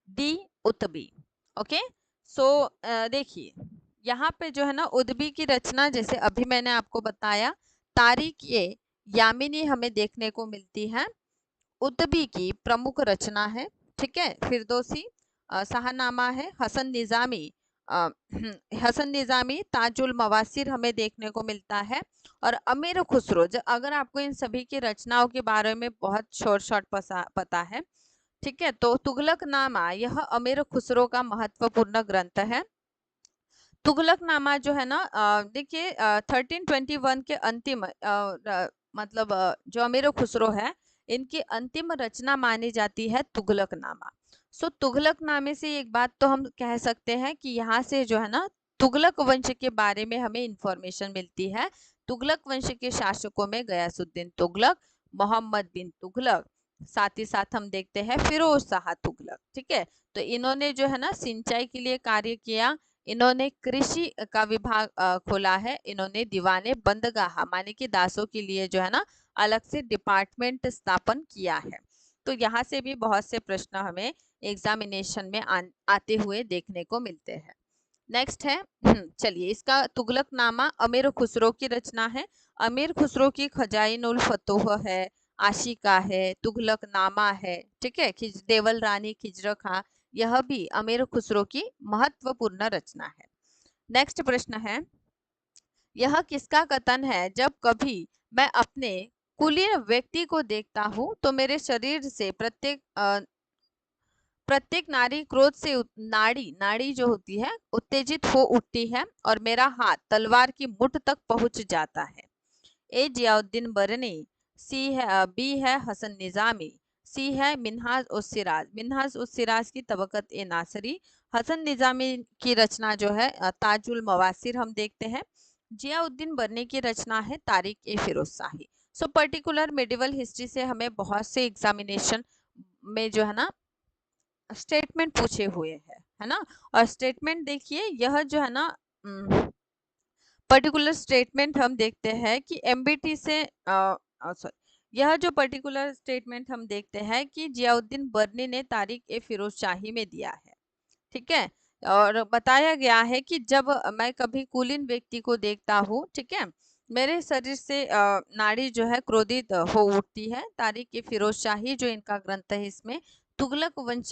डी उतबी। ओके, सो देखिए, यहाँ पे जो है ना उदबी की रचना, जैसे अभी मैंने आपको बताया, तारीख ये यामिनी हमें देखने को मिलती है। उतबी की प्रमुख रचना है। ठीक है, फिरदौसी शाहनामा है। हसन निजामी अ, हसन निजामी, ताजुल मवासिर हमें देखने को मिलता है। और अमीर खुसरो, अगर आपको इन सभी की रचनाओं के बारे में बहुत शॉर्ट पता है, ठीक है, तो तुगलकनामा यह अमीर खुसरो का महत्वपूर्ण ग्रंथ है। तुगलकनामा जो है ना, देखिए 1321 के अंतिम मतलब जो अमीर खुसरो है, इनकी अंतिम रचना मानी जाती है तुगलकनामा। सो तुगलकनामे से एक बात तो हम कह सकते हैं कि यहाँ से जो है ना, तुगलक वंश के बारे में हमें इंफॉर्मेशन मिलती है। तुगलक वंश के शासकों में गयासुद्दीन तुगलक, मोहम्मद बिन तुगलक, साथ ही साथ हम देखते हैं फिरोज शाह तुगलक, ठीक है। तो इन्होंने जो है ना सिंचाई के लिए कार्य किया, इन्होंने कृषि का विभाग खोला है, इन्होंने दीवाने बंदगाह माने कि दासों के लिए जो है ना अलग से डिपार्टमेंट स्थापन किया है। तो यहाँ से भी बहुत से प्रश्न हमें एग्जामिनेशन में आते हुए देखने को मिलते हैं। नेक्स्ट है, चलिए, इसका तुगलकनामा अमीर खुसरो की रचना है। अमीर खुसरो की खजाइनुल फतूह है, आशिका है, तुगलकनामा है, ठीक है, देवल रानी खिजर खां, यह भी अमीर खुसरो की महत्वपूर्ण रचना है। नेक्स्ट प्रश्न है, यह किसका कथन है, जब कभी मैं अपने कुलीन व्यक्ति को देखता हूँ तो मेरे शरीर से प्रत्येक नारी क्रोध से नाड़ी नाड़ी जो होती है उत्तेजित हो उठती है और मेरा हाथ तलवार की मुठ तक पहुंच जाता है। ए जियाउद्दीन बरनी, सी है बी है हसन निजामी, सी है मिन्हाज उस सिराज। मिन्हाज उस सिराज की तबकत ए नासरी। हसन निजामी की रचना जो है ताजुल मवासिर हम देखते हैं। जियाउद्दीन बरनी की रचना है तारिक ए फिरोज शाही। सो पर्टिकुलर मेडिवल हिस्ट्री से हमें बहुत से एग्जामिनेशन में जो है ना स्टेटमेंट पूछे हुए हैं, है ना। और स्टेटमेंट देखिए, यह जो है ना पर्टिकुलर स्टेटमेंट हम देखते हैं कि एमबीटी से सॉरी, यह जो पर्टिकुलर स्टेटमेंट हम देखते हैं कि जियाउद्दीन बर्नी ने तारिक ए फिरोज शाही में दिया है, ठीक है। और बताया गया है कि जब मैं कभी कुलीन व्यक्ति को देखता हूँ, ठीक है, मेरे शरीर से नाड़ी जो है क्रोधित हो उठती है। तारिक ए फिरोज शाही जो इनका ग्रंथ है, इसमें तुगलक वंश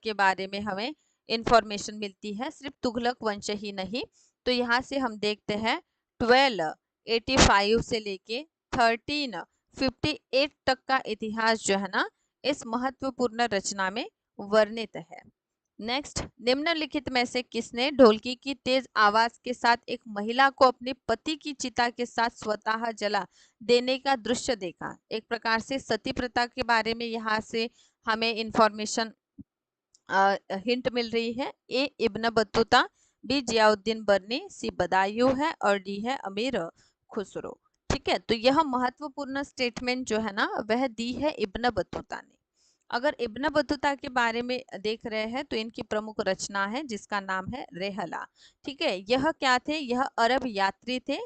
के बारे में हमें इंफॉर्मेशन मिलती है। सिर्फ तुगलक वंश ही नहीं, तो यहाँ से हम देखते हैं 1285 से लेके 1358 तक का इतिहास जो है ना इस महत्वपूर्ण रचना में वर्णित है। नेक्स्ट, निम्नलिखित में से किसने ढोलकी की तेज आवाज के साथ एक महिला को अपने पति की चिता के साथ स्वतः जला देने का दृश्य देखा। एक प्रकार से सती प्रथा के बारे में यहाँ से हमें इंफॉर्मेशन हिंट मिल रही है। ए इब्न बतूता, बी जियाउद्दीन बर्नी, सी बदायूं है और डी है अमीर खुसरो, ठीक है। तो यह महत्वपूर्ण स्टेटमेंट जो है ना वह दी है इब्न बतूता ने। अगर इब्न बतूता के बारे में देख रहे हैं तो इनकी प्रमुख रचना है जिसका नाम है रेहला, ठीक है। यह क्या थे, यह अरब यात्री थे,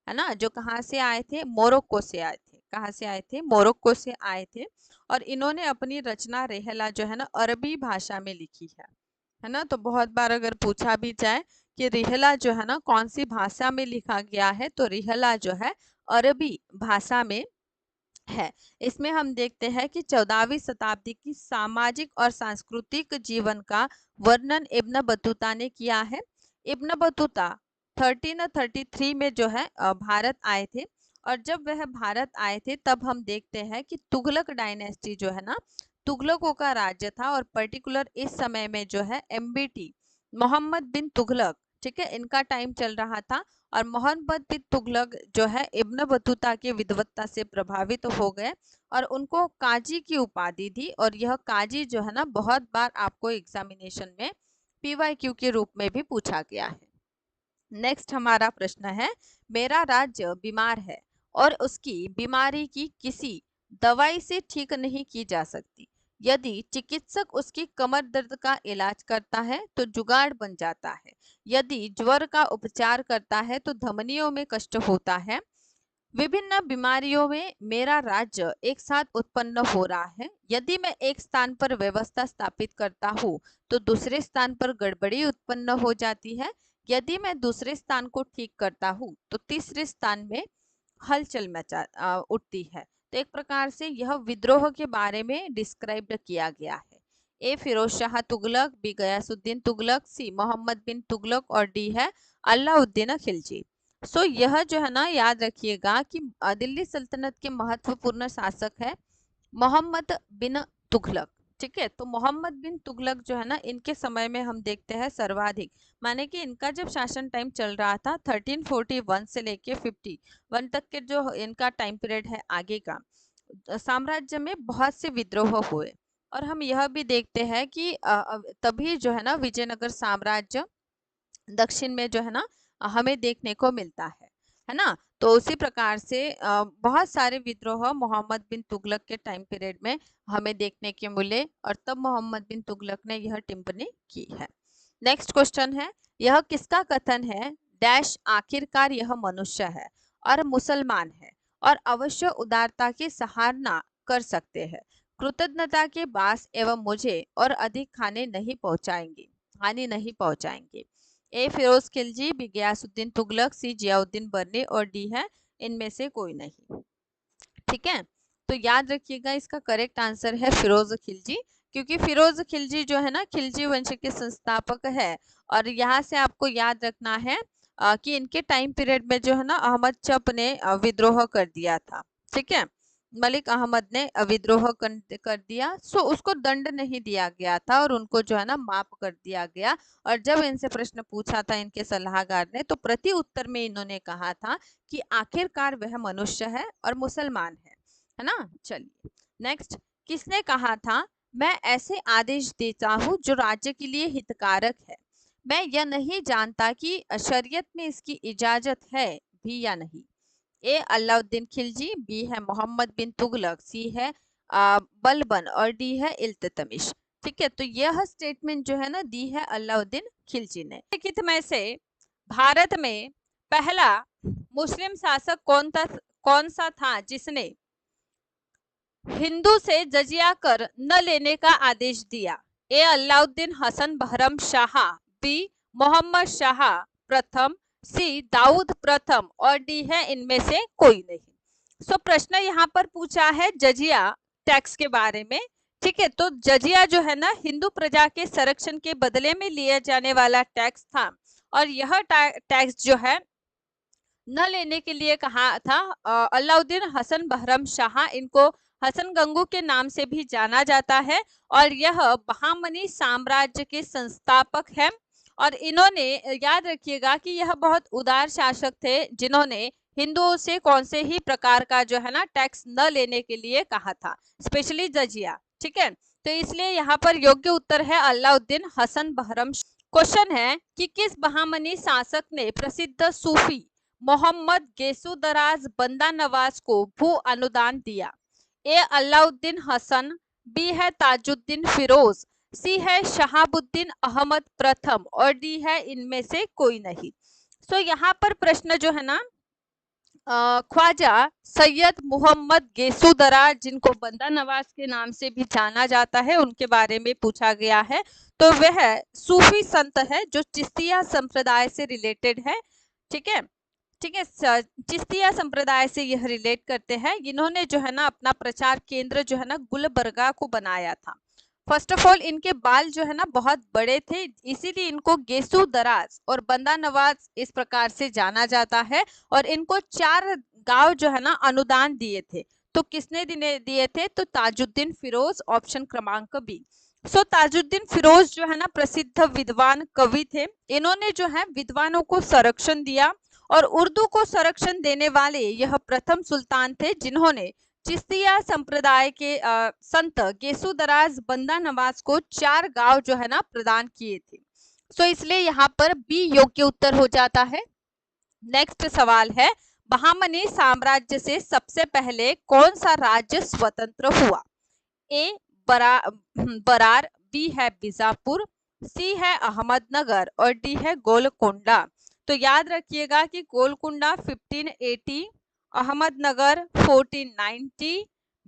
है ना, जो कहाँ से आए थे, मोरक्को से आए थे। कहाँ से आए थे, मोरक्को से आए थे। और इन्होंने अपनी रचना रेहला जो है ना अरबी भाषा में लिखी है ना। तो बहुत बार अगर पूछा भी जाए कि रेहला जो है ना कौन सी भाषा में लिखा गया है, तो रेहला जो है अरबी भाषा में है। इसमें हम देखते हैं कि 14वीं शताब्दी की सामाजिक और सांस्कृतिक जीवन का वर्णन इब्न बतूता ने किया है। इब्न बतूता 1333 में जो है भारत आए थे। और जब वह भारत आए थे तब हम देखते हैं कि तुगलक डायनेस्टी जो है ना, तुगलकों का राज्य था। और पर्टिकुलर इस समय में जो है एमबीटी मोहम्मद बिन तुगलक, ठीक है, इनका टाइम चल रहा था। और मोहम्मद बिन तुगलक जो है इब्न बतूता की विद्वत्ता से प्रभावित हो गए और उनको काजी की उपाधि दी। और यह काजी जो है ना बहुत बार आपको एग्जामिनेशन में पीवाईक्यू के रूप में भी पूछा गया है। नेक्स्ट हमारा प्रश्न है, मेरा राज्य बीमार है और उसकी बीमारी की किसी दवाई से ठीक नहीं की जा सकती। यदि चिकित्सक उसकी कमर दर्द का इलाज करता है तो जुगाड़ बन जाता है। यदि ज्वर का उपचार करता है तो धमनियों में कष्ट होता है। विभिन्न बीमारियों में मेरा राज्य एक साथ उत्पन्न हो रहा है। यदि मैं एक स्थान पर व्यवस्था स्थापित करता हूँ तो दूसरे स्थान पर गड़बड़ी उत्पन्न हो जाती है। यदि मैं दूसरे स्थान को ठीक करता हूँ तो तीसरे स्थान में हलचल उठती है। तो एक प्रकार से यह विद्रोह के बारे में डिस्क्राइब किया गया है। ए फिरोज शाह तुगलक, बी गयासुद्दीन तुगलक, सी मोहम्मद बिन तुगलक और डी है अलाउद्दीन खिलजी। सो यह जो है ना याद रखिएगा कि दिल्ली सल्तनत के महत्वपूर्ण शासक है मोहम्मद बिन तुगलक। ठीक है, तो मोहम्मद बिन तुगलक जो है ना इनके समय में हम देखते हैं सर्वाधिक, माने कि इनका जब शासन टाइम चल रहा था 1341 से लेके 51 तक के जो इनका टाइम पीरियड है आगे का, साम्राज्य में बहुत से विद्रोह हुए। और हम यह भी देखते हैं कि तभी जो है ना विजयनगर साम्राज्य दक्षिण में जो है ना हमें देखने को मिलता है ना। तो उसी प्रकार से बहुत सारे विद्रोह मोहम्मद बिन तुगलक के टाइम पीरियड में हमें देखने के मिले और तब मोहम्मद बिन तुगलक ने यह टिप्पणी की है। नेक्स्ट क्वेश्चन है, यह किसका कथन है डैश आखिरकार यह मनुष्य है और मुसलमान है और अवश्य उदारता की सराहना कर सकते हैं, कृतज्ञता के बास एवं मुझे और अधिक हानि नहीं पहुंचाएंगे। ए फिरोज खिलजी, बी गयासुद्दीन तुगलक, सी जियाउद्दीन बर्नी और डी है इनमें से कोई नहीं। ठीक है, तो याद रखिएगा इसका करेक्ट आंसर है फिरोज खिलजी, क्योंकि फिरोज खिलजी जो है ना खिलजी वंश के संस्थापक है। और यहाँ से आपको याद रखना है कि इनके टाइम पीरियड में जो है ना अहमद चप ने विद्रोह कर दिया था। ठीक है, मलिक अहमद ने विद्रोह कर दिया, सो उसको दंड नहीं दिया गया था और उनको जो है ना माफ कर दिया गया। और जब इनसे प्रश्न पूछा था इनके सलाहकार ने, तो प्रति उत्तर में इन्होंने कहा था कि आखिरकार वह मनुष्य है और मुसलमान है ना। चलिए नेक्स्ट, किसने कहा था मैं ऐसे आदेश देता हूँ जो राज्य के लिए हितकारक है, मैं यह नहीं जानता कि शरीयत में इसकी इजाजत है भी या नहीं। ए अलाउद्दीन खिलजी, बी है मोहम्मद बिन तुगलक, सी है बलबन और डी है इल्ततमिश। ठीक है, तो यह स्टेटमेंट जो है ना दी है अलाउद्दीन खिलजी ने। लिखित में से भारत में पहला मुस्लिम शासक कौन सा था जिसने हिंदू से जजिया कर न लेने का आदेश दिया। ए अलाउद्दीन हसन बहरम शाह, बी मोहम्मद शाह प्रथम, सी दाऊद प्रथम और डी है इनमें से कोई नहीं। सो प्रश्न यहाँ पर पूछा है जजिया टैक्स के बारे में। ठीक है, तो जजिया जो है ना हिंदू प्रजा के संरक्षण के बदले में लिया जाने वाला टैक्स था और यह टैक्स जो है न लेने के लिए कहा था अलाउद्दीन हसन बहरम शाह, इनको हसन गंगू के नाम से भी जाना जाता है और यह बहामनी साम्राज्य के संस्थापक है। और इन्होंने याद रखिएगा कि यह बहुत उदार शासक थे जिन्होंने हिंदुओं से कौन से ही प्रकार का जो है ना टैक्स न लेने के लिए कहा था, स्पेशली जजिया। ठीक है, तो इसलिए यहाँ पर योग्य उत्तर है अलाउद्दीन हसन बहरम। क्वेश्चन है कि किस बहामनी शासक ने प्रसिद्ध सूफी मोहम्मद गेसुदराज बंदा नवाज को भू अनुदान दिया। ए अलाउद्दीन हसन, बी है ताजुद्दीन फिरोज, सी है शहाबुद्दीन अहमद प्रथम और डी है इनमें से कोई नहीं। सो यहाँ पर प्रश्न जो है ना ख्वाजा सैयद मोहम्मद गेसुदराज, जिनको बंदा नवाज के नाम से भी जाना जाता है, उनके बारे में पूछा गया है। तो वह सूफी संत है जो चिश्तिया संप्रदाय से रिलेटेड है। ठीक है, ठीक है, चिश्तिया संप्रदाय से यह रिलेट करते हैं। इन्होंने जो है ना अपना प्रचार केंद्र जो है ना गुलबर्गा को बनाया था। फर्स्ट ऑफ ऑल इनके बाल जो है ना बहुत बड़े थे, इसीलिए इनको गेसु दराज और बंदा नवाज इस प्रकार से जाना जाता है। और इनको 4 गांव जो है ना अनुदान दिए थे। तो किसने दिए थे, तो ताजुद्दीन फिरोज, ऑप्शन क्रमांक बी। सो ताजुद्दीन फिरोज जो है ना प्रसिद्ध विद्वान कवि थे। इन्होंने जो है विद्वानों को संरक्षण दिया और उर्दू को संरक्षण देने वाले यह प्रथम सुल्तान थे जिन्होंने चिश्तिया संप्रदाय के संत गेसुदराज बंदा नवाज को 4 गांव जो है ना प्रदान किए थे। सो इसलिए यहाँ पर बी योग्य उत्तर हो जाता है। नेक्स्ट सवाल है, बहामनी साम्राज्य से सबसे पहले कौन सा राज्य स्वतंत्र हुआ। ए बरार, बी है बीजापुर, सी है अहमदनगर और डी है गोलकोंडा। तो याद रखिएगा कि गोलकोंडा 1580, अहमदनगर 1490,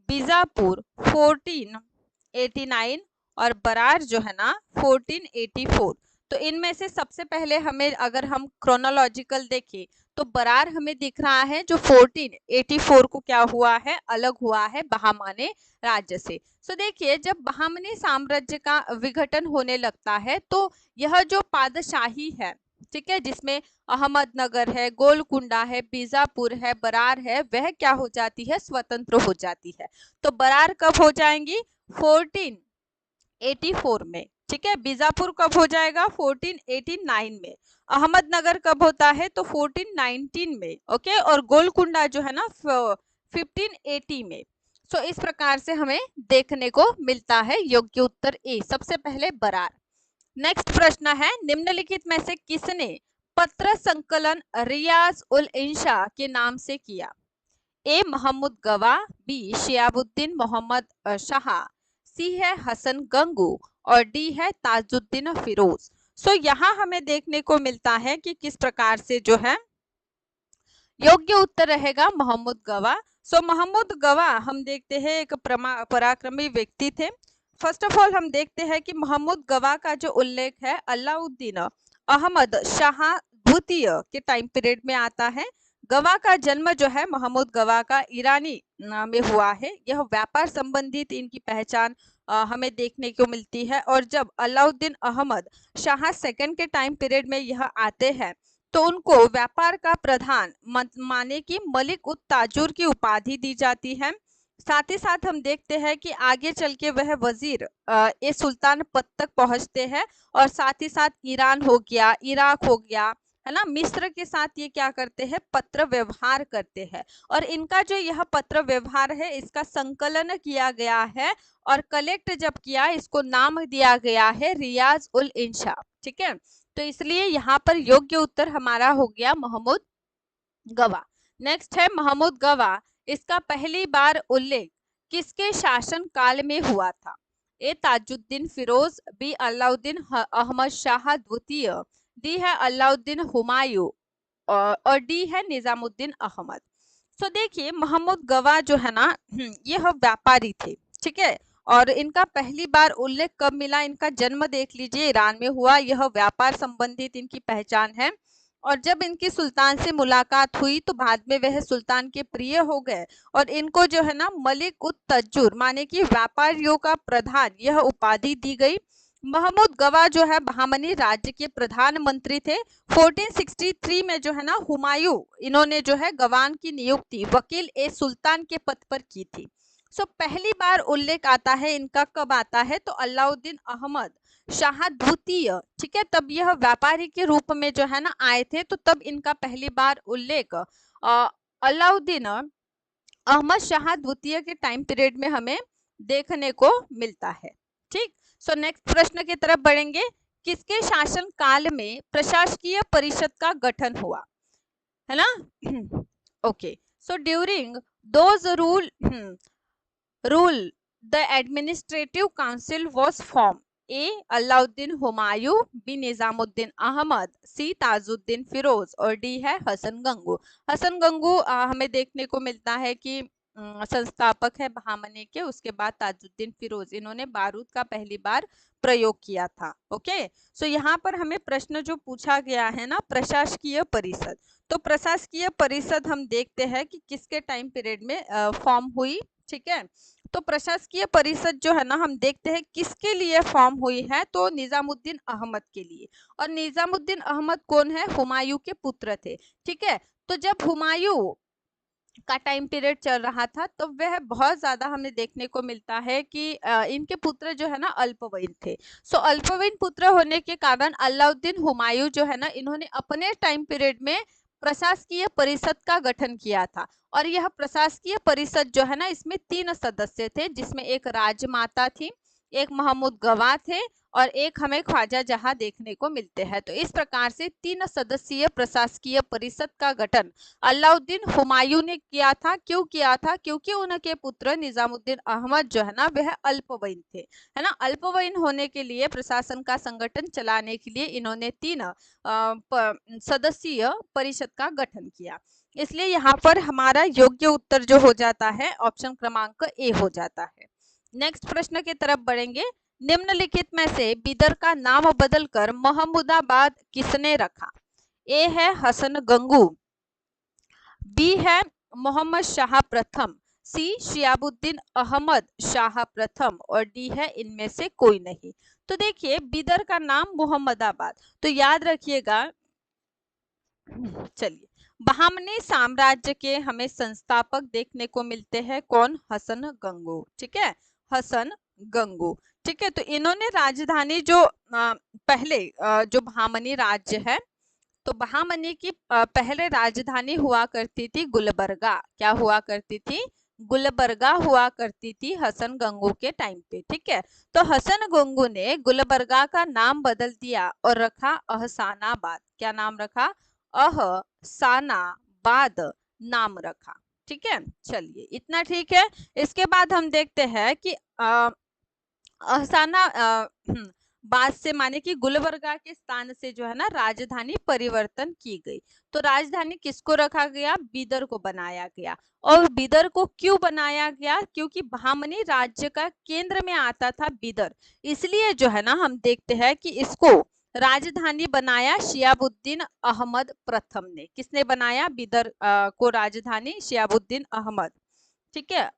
बीजापुर 1489 और बरार जो है ना 1484। तो इनमें से सबसे पहले हमें अगर हम क्रोनोलॉजिकल देखें तो बरार हमें दिख रहा है जो 1484 को क्या हुआ है, अलग हुआ है बहामनी राज्य से। सो देखिए जब बहामनी साम्राज्य का विघटन होने लगता है तो यह जो पादशाही है, ठीक है, जिसमें अहमदनगर है, गोलकुंडा है, बीजापुर है, बरार है, वह क्या हो जाती है, स्वतंत्र हो जाती है। तो बरार कब हो जाएंगी, 1484 में, ठीक है। बीजापुर कब हो जाएगा, 1489 में। अहमदनगर कब होता है, तो 1419 में, ओके। और गोलकुंडा जो है ना 1580 में। सो इस प्रकार से हमें देखने को मिलता है योग्य उत्तर ए, सबसे पहले बरार। नेक्स्ट प्रश्न है, निम्नलिखित में से किसने पत्र संकलन रियाज उल इंशा के नाम से किया? ए मोहम्मद गवा, बी शियाबुद्दीन मोहम्मद शाह, सी है हसन गंगू और डी है ताजुद्दीन फिरोज। सो यहाँ हमें देखने को मिलता है कि किस प्रकार से जो है योग्य उत्तर रहेगा मोहम्मद गवा। सो मोहम्मद गवा हम देखते हैं एक पराक्रमी व्यक्ति थे। फर्स्ट ऑफ ऑल हम देखते हैं कि मोहम्मद गवा का जो उल्लेख है अलाउद्दीन अहमद शाह द्वितीय के टाइम पीरियड में आता है। गवा का जन्म जो है मोहम्मद गवा का ईरानी में हुआ है। यह व्यापार संबंधित इनकी पहचान हमें देखने को मिलती है। और जब अलाउद्दीन अहमद शाह सेकंड के टाइम पीरियड में यह आते हैं तो उनको व्यापार का प्रधान माने कि मलिक उत ताजुर की उपाधि दी जाती है। साथ ही साथ हम देखते हैं कि आगे चल के वह वजीर ए सुल्तान पद तक पहुंचते हैं। और साथ ही साथ ईरान हो गया, इराक हो गया, है ना, मिस्र के साथ ये क्या करते हैं, पत्र व्यवहार करते हैं। और इनका जो यह पत्र व्यवहार है इसका संकलन किया गया है और कलेक्ट जब किया इसको नाम दिया गया है रियाज उल इंशा, ठीक है। तो इसलिए यहाँ पर योग्य उत्तर हमारा हो गया मोहम्मद गवा। नेक्स्ट है मोहम्मद गवा, इसका पहली बार उल्लेख किसके शासन काल में हुआ था? ए ताजुद्दीन फिरोज, बी अलाउद्दीन अहमद शाह द्वितीय, डी है अलाउद्दीन हुमायूं और डी है निजामुद्दीन अहमद। सो देखिए मोहम्मद गवा जो है ना यह व्यापारी थे, ठीक है। और इनका पहली बार उल्लेख कब मिला, इनका जन्म देख लीजिए ईरान में हुआ। यह व्यापार संबंधित इनकी पहचान है। और जब इनकी सुल्तान से मुलाकात हुई तो बाद में वह सुल्तान के प्रिय हो गए और इनको जो है ना मलिक उत तज्जुर माने कि व्यापारियों का प्रधान यह उपाधि दी गई। मोहम्मद गवा जो है बहामनी राज्य के प्रधानमंत्री थे। 1463 में जो है ना हुमायूं इन्होंने जो है गवान की नियुक्ति वकील ए सुल्तान के पद पर की थी। सो पहली बार उल्लेख आता है इनका कब आता है, तो अलाउद्दीन अहमद शाह द्वितीय, ठीक है, तब यह व्यापारी के रूप में जो है ना आए थे। तो तब इनका पहली बार उल्लेख अलाउद्दीन अहमद शाह द्वितीय के टाइम पीरियड में हमें देखने को मिलता है, ठीक। सो नेक्स्ट प्रश्न की तरफ बढ़ेंगे, किसके शासन काल में प्रशासकीय परिषद का गठन हुआ, है ना? Okay, so during those rule the administrative council was form. A Alauddin Humayun, B Nizamuddin Ahmad, C Tajuddin Firoz और डी है हसन गंगू। हसन गंगू हमें देखने को मिलता है कि संस्थापक है बहामनी के। उसके बाद ताजुद्दीन फिरोज इन्होंने बारूद का पहली बार प्रयोग किया था। ओके, सो यहाँ पर हमें प्रश्न जो पूछा गया है ना प्रशासकीय परिषद, तो प्रशासकीय परिषद हम देखते हैं कि किसके टाइम पीरियड में फॉर्म हुई, ठीक है। तो प्रशासकीय परिषद जो है ना हम देखते हैं किसके लिए फॉर्म हुई है, तो निजामुद्दीन अहमद के लिए। और निजामुद्दीन अहमद कौन है, हुमायूं के पुत्र थे, ठीक है। तो जब हुमायूं का टाइम पीरियड चल रहा था तो वह बहुत ज्यादा हमें देखने को मिलता है कि इनके पुत्र जो है ना अल्पवयीन थे। सो अल्पवयीन पुत्र होने के कारण अलाउद्दीन हुमायूं जो है ना इन्होंने अपने टाइम पीरियड में प्रशासकीय परिषद का गठन किया था। और यह प्रशासकीय परिषद जो है ना इसमें 3 सदस्य थे, जिसमें एक राजमाता थी, एक मोहम्मद गवा थे और एक हमें ख्वाजा जहां देखने को मिलते हैं। तो इस प्रकार से 3 सदस्यीय प्रशासकीय परिषद का गठन अलाउद्दीन हुमायूं ने किया था। क्यों किया था, क्योंकि उनके पुत्र निजामुद्दीन अहमद जो है ना वह अल्पवयीन थे, है ना। अल्पवयीन होने के लिए प्रशासन का संगठन चलाने के लिए इन्होंने 3 सदस्यीय परिषद का गठन किया। इसलिए यहाँ पर हमारा योग्य उत्तर जो हो जाता है ऑप्शन क्रमांक ए हो जाता है। नेक्स्ट प्रश्न की तरफ बढ़ेंगे, निम्नलिखित में से बीदर का नाम बदलकर महमूदाबाद किसने रखा? ए है हसन गंगू, बी है मोहम्मद शाह प्रथम, सी शियाबुद्दीन अहमद शाह प्रथम और डी है इनमें से कोई नहीं। तो देखिए बीदर का नाम मोहम्मदाबाद, तो याद रखिएगा। चलिए, बहामनी साम्राज्य के हमें संस्थापक देखने को मिलते हैं कौन? हसन गंगू। ठीक है, हसन गंगू। ठीक है, तो इन्होंने राजधानी जो पहले जो बहामनी राज्य है, तो बहामनी की पहले राजधानी हुआ करती थी गुलबर्गा। क्या हुआ करती थी? गुलबर्गा हुआ करती थी हसन गंगू के टाइम पे। ठीक है, तो हसन गंगू ने गुलबर्गा का नाम बदल दिया और रखा अहसानाबाद। क्या नाम रखा? अहसानाबाद नाम रखा। ठीक है, चलिए इतना ठीक है। इसके बाद हम देखते हैं कि अहसाना बाद से माने कि गुलबर्गा के स्थान से जो है ना राजधानी परिवर्तन की गई। तो राजधानी किसको रखा गया? बीदर को बनाया गया। और बीदर को क्यों बनाया गया? क्योंकि बहामनी राज्य का केंद्र में आता था बीदर, इसलिए जो है ना हम देखते हैं कि इसको राजधानी बनाया शियाबुद्दीन अहमद प्रथम ने। किसने बनाया बीदर को राजधानी? शियाबुद्दीन अहमद। ठीक है,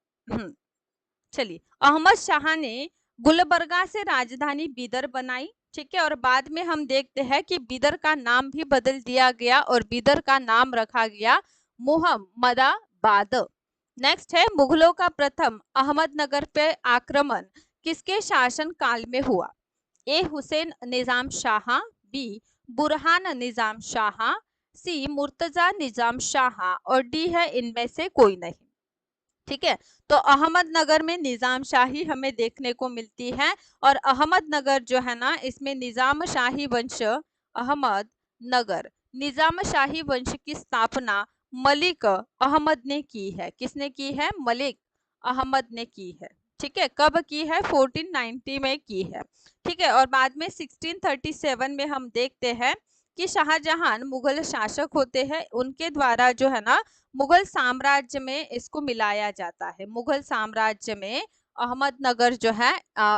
चलिए, अहमद शाह ने गुलबर्गा से राजधानी बीदर बनाई। ठीक है, और बाद में हम देखते हैं कि बीदर का नाम भी बदल दिया गया और बीदर का नाम रखा गया मुहम्मदाबाद। नेक्स्ट है मुगलों का प्रथम अहमदनगर पे आक्रमण किसके शासन काल में हुआ? ए हुसैन निजाम शाह, बी बुरहान निजाम शाह, सी मुर्तजा निजाम शाह और डी है इनमें से कोई नहीं। ठीक है, तो अहमदनगर में निजाम शाही हमें देखने को मिलती है और अहमदनगर जो है ना इसमें निजाम शाही वंश अहमदनगर निजाम शाही वंश की स्थापना मलिक अहमद ने की है। किसने की है? मलिक अहमद ने की है। ठीक है, कब की है? 1490 में की है। ठीक है, और बाद में 1637 में हम देखते हैं कि शाहजहां मुगल शासक होते हैं, उनके द्वारा जो है ना मुगल साम्राज्य में इसको मिलाया जाता है। मुगल साम्राज्य में अहमदनगर जो है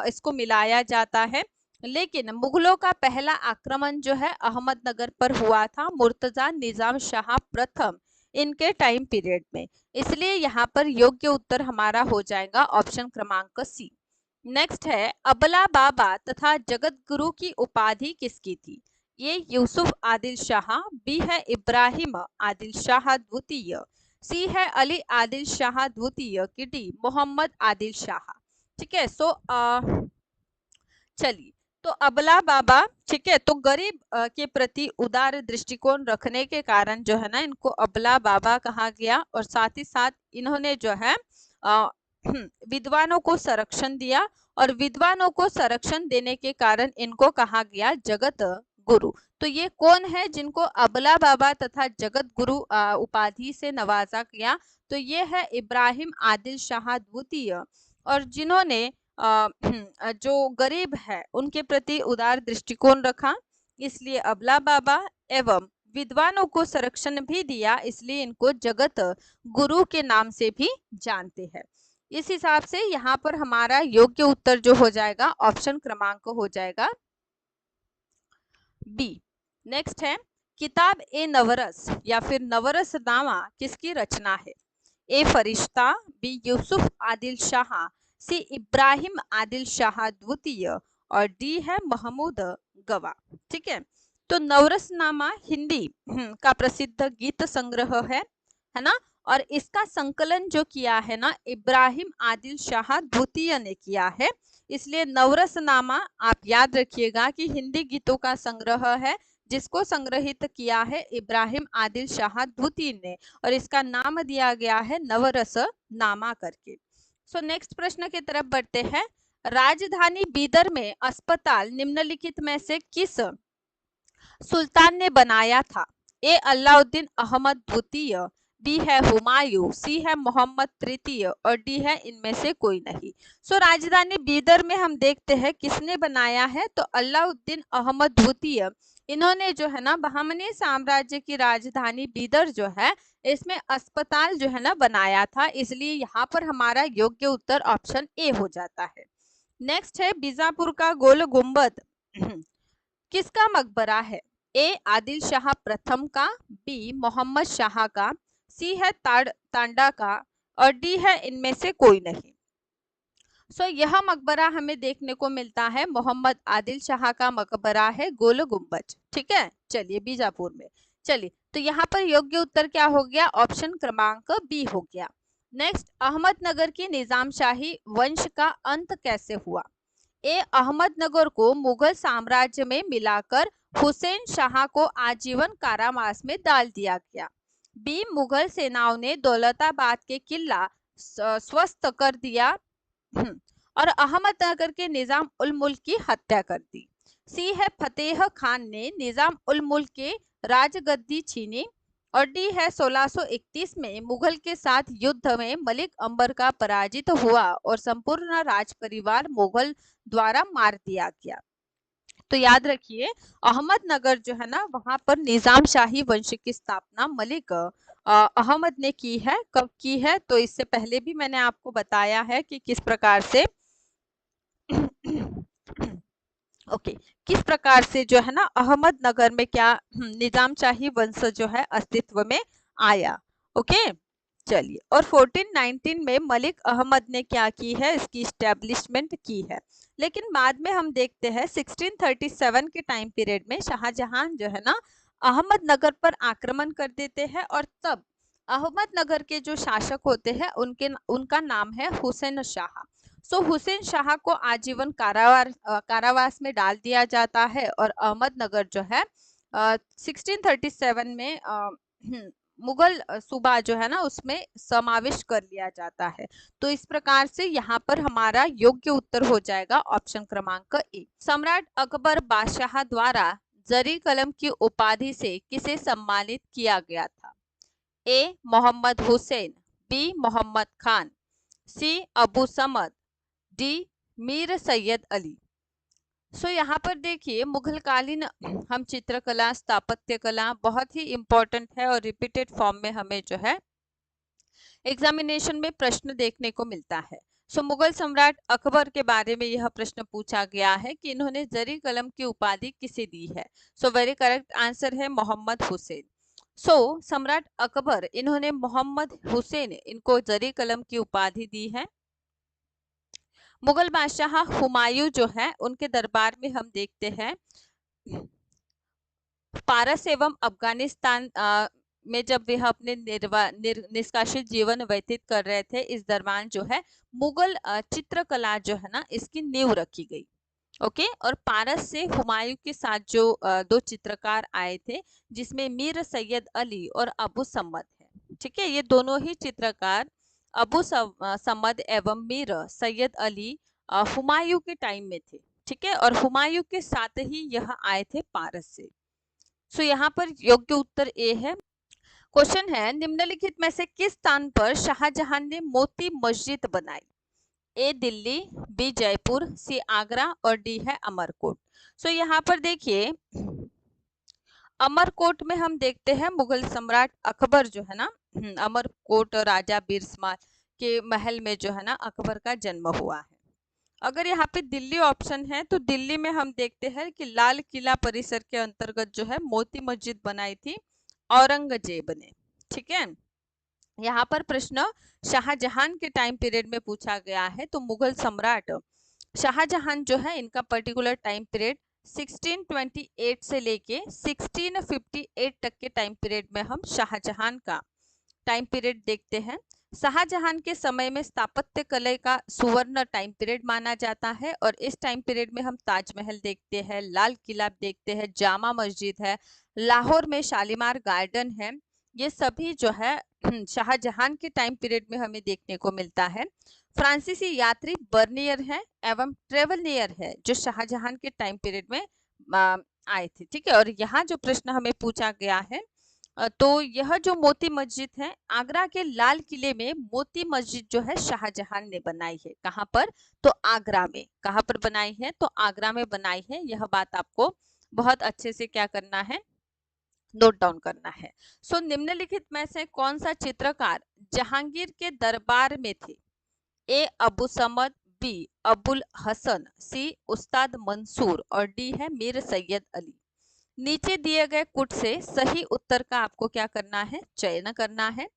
इसको मिलाया जाता है। लेकिन मुगलों का पहला आक्रमण जो है अहमदनगर पर हुआ था मुर्तजा निजाम शाह प्रथम इनके टाइम पीरियड में, इसलिए यहाँ पर योग्य उत्तर हमारा हो जाएगा ऑप्शन क्रमांक सी। नेक्स्ट है अबला बाबा तथा जगत गुरु की उपाधि किसकी थी? ये यूसुफ आदिल शाह, बी है इब्राहिम आदिल शाह द्वितीय, सी है अली आदिल शाह द्वितीय की डी मोहम्मद आदिल शाह। ठीक है, सो चलिए, तो अबला बाबा, ठीक है, तो गरीब के प्रति उदार दृष्टिकोण रखने के कारण जो है ना इनको अबला बाबा कहा गया और साथ ही साथ इन्होंने जो है विद्वानों को संरक्षण दिया और विद्वानों को संरक्षण देने के कारण इनको कहा गया जगत गुरु। तो ये कौन है जिनको अबला बाबा तथा जगत गुरु उपाधि से नवाजा गया? तो ये है इब्राहिम आदिल शाह द्वितीय, और जिन्होंने जो गरीब है उनके प्रति उदार दृष्टिकोण रखा, इसलिए अबला बाबा, एवं विद्वानों को संरक्षण भी दिया, इसलिए इनको जगत गुरु के नाम से भी जानते हैं। इस हिसाब से यहाँ पर हमारा योग्य उत्तर जो हो जाएगा ऑप्शन क्रमांक हो जाएगा बी। नेक्स्ट है किताब ए नवरस या फिर नवरस नामा किसकी रचना है? ए फरिश्ता, बी यूसुफ आदिल शाह, सी इब्राहिम आदिल शाह द्वितीय और डी है महमूद गवा। ठीक है, तो नवरसनामा हिंदी का प्रसिद्ध गीत संग्रह है ना, और इसका संकलन जो किया है ना इब्राहिम आदिल शाह द्वितीय ने किया है, इसलिए नवरसनामा आप याद रखिएगा कि हिंदी गीतों का संग्रह है जिसको संग्रहित किया है इब्राहिम आदिल शाह द्वितीय ने, और इसका नाम दिया गया है नवरस नामा करके। सो नेक्स्ट प्रश्न की तरफ बढ़ते हैं। राजधानी बीदर में अस्पताल निम्नलिखित में से किस सुल्तान ने बनाया था? ए अलाउद्दीन अहमद द्वितीय, बी है हुमायूं, सी है मोहम्मद तृतीय और डी है इनमें से कोई नहीं। सो राजधानी बीदर में हम देखते हैं किसने बनाया है, तो अलाउद्दीन अहमद द्वितीय, इन्होंने जो है ना बहमनी साम्राज्य की राजधानी बीदर जो है इसमें अस्पताल जो है ना बनाया था, इसलिए यहाँ पर हमारा योग्य उत्तर ऑप्शन ए हो जाता है। नेक्स्ट है बीजापुर का गोल गुम्बद किसका मकबरा है? ए आदिल शाह प्रथम का, बी मोहम्मद शाह का, सी है तांडा का और डी है इनमें से कोई नहीं। यह मकबरा हमें देखने को मिलता है मोहम्मद आदिल शाह का मकबरा है गोल गुम्बज। ठीक है, चलिए बीजापुर में। चलिए, तो यहाँ पर योग्य उत्तर क्या हो गया? ऑप्शन क्रमांक बी हो गया। नेक्स्ट, अहमदनगर की निजामशाही वंश का अंत कैसे हुआ? ए अहमदनगर को मुगल साम्राज्य में मिलाकर हुसैन शाह को आजीवन कारावास में डाल दिया गया। बी मुगल सेनाओं ने दौलताबाद के किला स्वस्थ कर दिया और अहमदनगर के निजाम उल मुल्क की हत्या कर दी। सी है फतेह खान ने निजाम उल मुल्क के राजगद्दी छीनी और डी है 1631 में मुगल के साथ युद्ध में मलिक अंबर का पराजित हुआ और संपूर्ण राज परिवार मुगल द्वारा मार दिया गया। तो याद रखिए, अहमदनगर जो है ना, वहां पर निजाम शाही वंश की स्थापना मलिक अहमद ने की है। कब की है? तो इससे पहले भी मैंने आपको बताया है कि किस प्रकार से ओके किस प्रकार से जो है ना अहमदनगर में क्या निजामशाही वंश जो है अस्तित्व में आया। ओके, चलिए, और 1419 में मलिक अहमद ने क्या की है? इसकी इस्टेब्लिशमेंट की है। लेकिन बाद में हम देखते हैं 1637 के टाइम पीरियड में शाहजहां जो है ना अहमदनगर पर आक्रमण कर देते हैं और तब अहमदनगर के जो शासक होते हैं उनका नाम है हुसैन शाह। हुसैन शाह को आजीवन कारावास में डाल दिया जाता है और अहमदनगर जो है 1637 में मुगल सूबा जो है ना उसमें समावेश कर लिया जाता है। तो इस प्रकार से यहाँ पर हमारा योग्य उत्तर हो जाएगा ऑप्शन क्रमांक ए। सम्राट अकबर बादशाह द्वारा जरी कलम की उपाधि से किसे सम्मानित किया गया था? ए मोहम्मद हुसैन, बी मोहम्मद खान, सी अबू समद, डी मीर सैयद अली। यहाँ पर देखिए, मुगल कालीन हम चित्रकला स्थापत्य कला बहुत ही इंपॉर्टेंट है और रिपीटेड फॉर्म में हमें जो है एग्जामिनेशन में प्रश्न देखने को मिलता है। मुगल सम्राट अकबर के बारे में यह प्रश्न पूछा गया है कि इन्होंने जरी कलम की उपाधि किसे दी है? वेरी करेक्ट आंसर है मोहम्मद हुसैन। सम्राट अकबर इन्होंने मोहम्मद हुसैन इनको जरी कलम की उपाधि दी है। मुगल बादशाह हुमायूं जो है उनके दरबार में हम देखते हैं पारस एवं अफगानिस्तान में जब वह अपने निष्कासित जीवन व्यतीत कर रहे थे, इस दरमियान जो है मुगल चित्रकला जो है ना इसकी नींव रखी गई। ओके, और पारस से हुमायूं के साथ जो दो चित्रकार आए थे जिसमें मीर सैयद अली और अबू समद है। ठीक है, ये दोनों ही चित्रकार अबू समद एवं मीर सैयद अली हुमायूं के टाइम में थे। ठीक है, और हुमायूं के साथ ही यह आए थे पारस से। यहाँ पर योग्य उत्तर ए है। क्वेश्चन है, निम्नलिखित में से किस स्थान पर शाहजहां ने मोती मस्जिद बनाई? ए दिल्ली, बी जयपुर, सी आगरा और डी है अमरकोट। यहाँ पर देखिए, अमरकोट में हम देखते हैं मुगल सम्राट अकबर जो है ना अमरकोट राजा बिरस्मा के महल में जो है ना अकबर का जन्म हुआ है। अगर यहाँ पे दिल्ली ऑप्शन है तो दिल्ली में हम देखते हैं कि लाल किला परिसर के अंतर्गत जो है मोती मस्जिद बनाई थी औरंगजेब ने। ठीक है, यहाँ पर प्रश्न शाहजहां के टाइम पीरियड में पूछा गया है। तो मुगल सम्राट शाहजहां जो है इनका पर्टिकुलर टाइम पीरियड 1628 से लेके 1658 तक के टाइम पीरियड में हम शाहजहां का टाइम पीरियड देखते हैं। शाहजहां के समय में स्थापत्य कला का सुवर्ण टाइम पीरियड माना जाता है और इस टाइम पीरियड में हम ताजमहल देखते हैं, लाल किला देखते हैं, जामा मस्जिद है, लाहौर में शालीमार गार्डन है। ये सभी जो है शाहजहां के टाइम पीरियड में हमें देखने को मिलता है। फ्रांसीसी यात्री बर्नियर है एवं ट्रेवलनियर है जो शाहजहां के टाइम पीरियड में आए थे। ठीक है, और यहाँ जो प्रश्न हमें पूछा गया है तो यह जो मोती मस्जिद है आगरा के लाल किले में मोती मस्जिद जो है शाहजहां ने बनाई है। कहाँ पर? तो आगरा में। कहाँ पर बनाई है? तो आगरा में बनाई है। यह बात आपको बहुत अच्छे से क्या करना है, नोट डाउन करना है। निम्नलिखित में से कौन सा चित्रकार जहांगीर के दरबार में थे? ए अबू समद, बी अबुल हसन, सी उस्ताद मंसूर और डी है मीर सैयद अली। नीचे दिए गए कुछ से सही उत्तर का आपको क्या करना है, चयन करना है।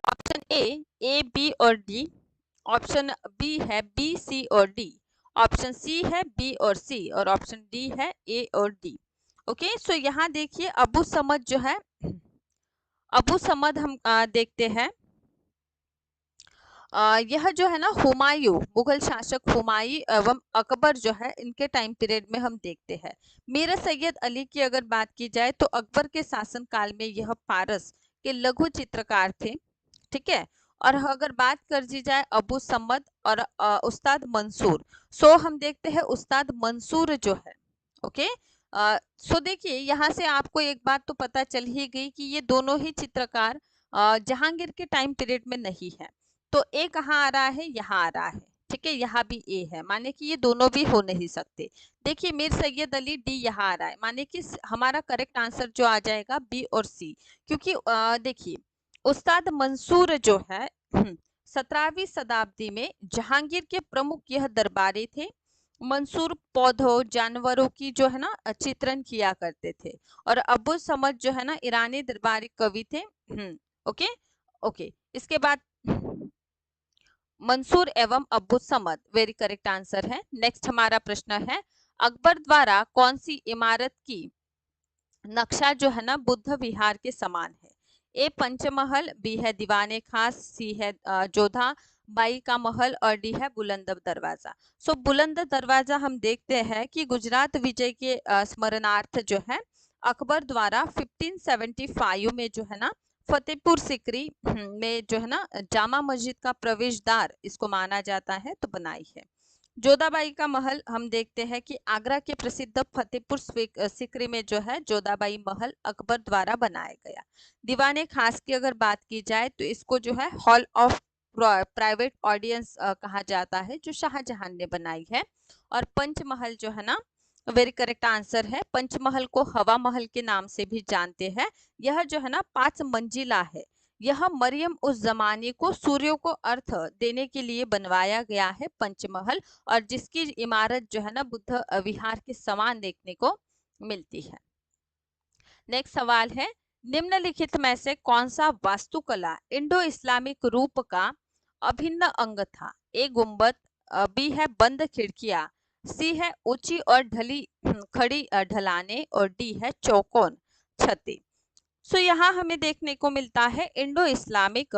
ऑप्शन ए बी और डी, ऑप्शन बी है बी सी और डी, ऑप्शन सी है बी और सी और ऑप्शन डी है ए और डी। ओके, सो यहाँ देखिए अबू समद जो है, अबू समद हम देखते हैं, यह जो है ना हुमायूं, मुगल शासक हुमायूं एवं अकबर जो है इनके टाइम पीरियड में हम देखते हैं। मीर सैयद अली की अगर बात की जाए तो अकबर के शासन काल में यह पारस के लघु चित्रकार थे, ठीक है। और अगर बात कर दी जाए अबू समद और उस्ताद मंसूर, सो हम देखते हैं उस्ताद मंसूर जो है, ओके। सो देखिए यहाँ से आपको एक बात तो पता चल ही गई कि ये दोनों ही चित्रकार जहांगीर के टाइम पीरियड में नहीं है। तो ए कहाँ आ रहा है, यहाँ आ रहा है, ठीक है, यहाँ भी ए है, माने कि ये दोनों भी हो नहीं सकते। देखिए मीर सैयद अली डी यहाँ आ रहा है, माने कि हमारा करेक्ट आंसर जो आ जाएगा बी और सी, क्योंकि देखिए उस्ताद मंसूर जो है 17वीं शताब्दी में जहांगीर के प्रमुख यह दरबारी थे। मंसूर पौधों जानवरों की जो है ना चित्रण किया करते थे। और अबू समद जो है ना ईरानी दरबारी कवि थे। ओके ओके, इसके बाद मंसूर एवं Abu Samad very correct answer है। नेक्स्ट हमारा प्रश्न है, अकबर द्वारा कौन सी इमारत की नक्शा जो है ना बुद्ध विहार के समान है? ए पंचमहल, बी है दीवाने खास, सी है जोधा बाई का महल और डी है बुलंद दरवाजा। सो बुलंद दरवाजा हम देखते हैं कि गुजरात विजय के स्मरणार्थ जो है अकबर द्वारा 1575 में जो है ना फतेहपुर सिकरी में जो है ना जामा मस्जिद का प्रवेश द्वार इसको माना जाता है तो बनाई है। जोधाबाई का महल हम देखते हैं कि आगरा के प्रसिद्ध फतेहपुर सिकरी में जो है जोधाबाई महल अकबर द्वारा बनाया गया। दीवाने खास की अगर बात की जाए तो इसको जो है हॉल ऑफ प्राइवेट ऑडियंस कहा जाता है, जो शाहजहां ने बनाई है। और पंचमहल जो है ना वेरी करेक्ट आंसर है, पंचमहल को हवा महल के नाम से भी जानते हैं। यह जो है ना 5 मंजिला है। यह मरियम उस जमाने को सूर्य को अर्थ देने के लिए बनवाया गया है पंचमहल, और जिसकी इमारत जो है ना बुद्ध विहार के समान देखने को मिलती है। नेक्स्ट सवाल है, निम्नलिखित में से कौन सा वास्तुकला इंडो इस्लामिक रूप का अभिन्न अंग था? ए गुंबद, बी है बंद खिड़कियां, सी है ऊंची और ढली खड़ी ढलाने और डी है चौकोन छतें। सो यहाँ हमें देखने को मिलता है इंडो इस्लामिक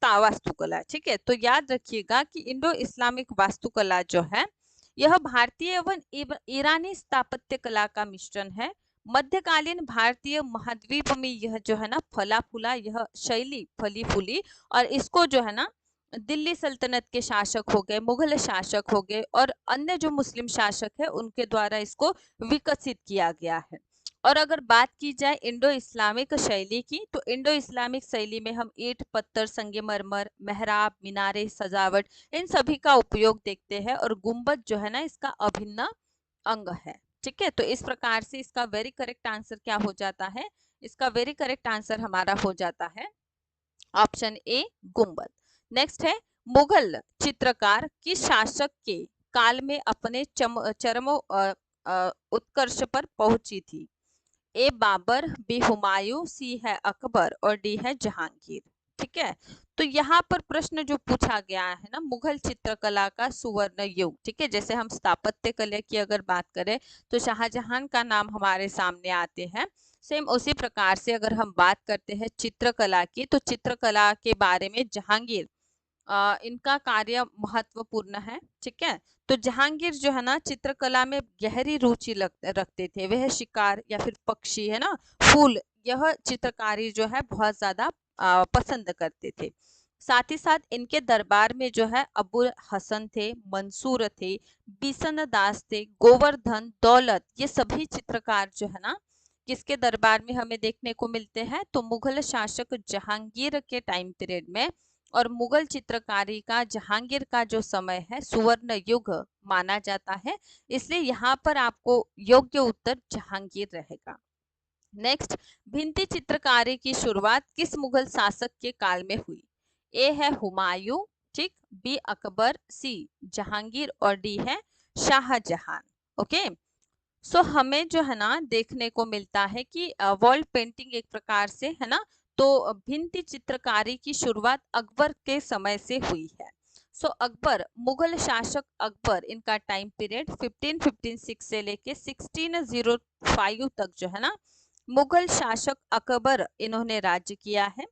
वास्तुकला, ठीक है। तो याद रखिएगा कि इंडो इस्लामिक वास्तुकला जो है यह भारतीय एवं ईरानी स्थापत्य कला का मिश्रण है। मध्यकालीन भारतीय महाद्वीप में यह जो है ना फला फूला यह शैली फली फूली, और इसको जो है ना दिल्ली सल्तनत के शासक हो गए, मुगल शासक हो गए और अन्य जो मुस्लिम शासक है उनके द्वारा इसको विकसित किया गया है। और अगर बात की जाए इंडो इस्लामिक शैली की, तो इंडो इस्लामिक शैली में हम ईंट पत्थर संगमरमर मेहराब मीनारे सजावट इन सभी का उपयोग देखते हैं, और गुंबद जो है ना इसका अभिन्न अंग है, ठीक है। तो इस प्रकार से इसका वेरी करेक्ट आंसर क्या हो जाता है, इसका वेरी करेक्ट आंसर हमारा हो जाता है ऑप्शन ए गुंबद। नेक्स्ट है, मुगल चित्रकार किस शासक के काल में अपने चरम उत्कर्ष पर पहुंची थी? ए बाबर, बी हुमायूं, सी है अकबर और डी है जहांगीर, ठीक है। तो यहाँ पर प्रश्न जो पूछा गया है ना मुगल चित्रकला का सुवर्ण युग, ठीक है। जैसे हम स्थापत्य कला की अगर बात करें तो शाहजहां का नाम हमारे सामने आते हैं। सेम उसी प्रकार से अगर हम बात करते हैं चित्रकला की, तो चित्रकला के बारे में जहांगीर इनका कार्य महत्वपूर्ण है, ठीक है। तो जहांगीर जो है ना चित्रकला में गहरी रुचि रखते थे। वह शिकार या फिर पक्षी है ना फूल, यह चित्रकारी जो है बहुत ज्यादा पसंद करते थे। साथ ही साथ इनके दरबार में जो है अबुल हसन थे, मंसूर थे, बिशन दास थे, गोवर्धन, दौलत, ये सभी चित्रकार जो है ना किसके दरबार में हमें देखने को मिलते हैं? तो मुगल शासक जहांगीर के टाइम पीरियड में। और मुगल चित्रकारी का जहांगीर का जो समय है सुवर्ण युग माना जाता है, इसलिए यहाँ पर आपको योग्य उत्तर जहांगीर रहेगा। नेक्स्ट, भित्ति चित्रकारी की शुरुआत किस मुगल शासक के काल में हुई? ए है हुमायूं, ठीक, बी अकबर, सी जहांगीर और डी है शाहजहां। ओके, सो हमें जो है ना देखने को मिलता है कि वॉल पेंटिंग एक प्रकार से है ना, तो भित्ति चित्रकारी की शुरुआत अकबर के समय से हुई है। सो अकबर, मुगल शासक अकबर, इनका टाइम पीरियड 1556 से लेके 1605 तक जो है ना, मुगल शासक अकबर इन्होंने राज्य किया है।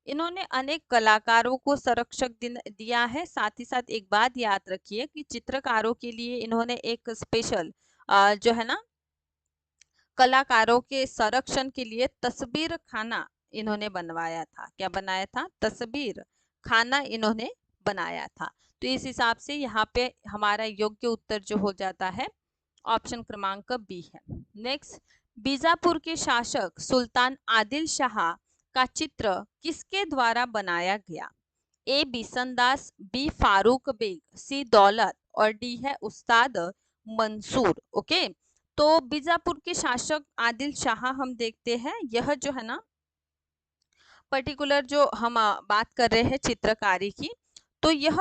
इन्होंने अनेक कलाकारों को संरक्षक दिया है। साथ ही साथ एक बात याद रखिए कि चित्रकारों के लिए इन्होंने एक स्पेशल जो है ना, कलाकारों के संरक्षण के लिए तस्वीर खाना इन्होंने बनवाया था। क्या बनाया था? तस्वीर खाना इन्होंने बनाया था। तो इस हिसाब से यहाँ पे हमारा योग्य उत्तर जो हो जाता है ऑप्शन क्रमांक बी है। नेक्स्ट, बीजापुर के शासक सुल्तान आदिल शाह का चित्र किसके द्वारा बनाया गया? ए बिसनदास, बी फारूक बेग, सी दौलत और डी है उस्ताद मंसूर। ओके, तो बीजापुर के शासक आदिल शाह हम देखते हैं, यह जो है ना पर्टिकुलर जो हम बात कर रहे हैं चित्रकारी की, तो यह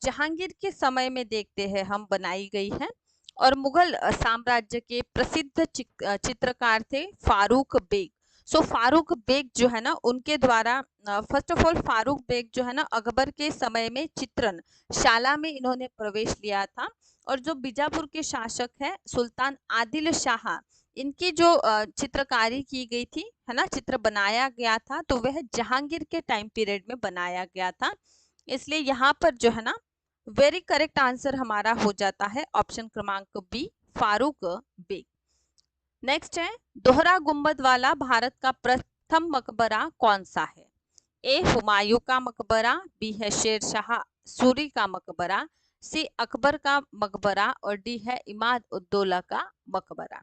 जहांगीर के समय में देखते हैं हम बनाई गई है। और मुगल साम्राज्य के प्रसिद्ध चित्रकार थे फारूक बेग। सो फारूक बेग जो है ना उनके द्वारा, first of all Farooq Beg जो है ना अकबर के समय में चित्रण शाला में इन्होंने प्रवेश लिया था। और जो बीजापुर के शासक है सुल्तान आदिल शाह, इनकी जो चित्रकारी की गई थी है ना, चित्र बनाया गया था, तो वह जहांगीर के टाइम पीरियड में बनाया गया था। इसलिए यहाँ पर जो है ना वेरी करेक्ट आंसर हमारा हो जाता है ऑप्शन क्रमांक बी, फारूक बेग। नेक्स्ट है, दोहरा गुंबद वाला भारत का प्रथम मकबरा कौन सा है? ए हुमायूं का मकबरा, बी है शेर शाह सूरी का मकबरा, सी अकबर का मकबरा और डी है इमाद उद्दौला का मकबरा।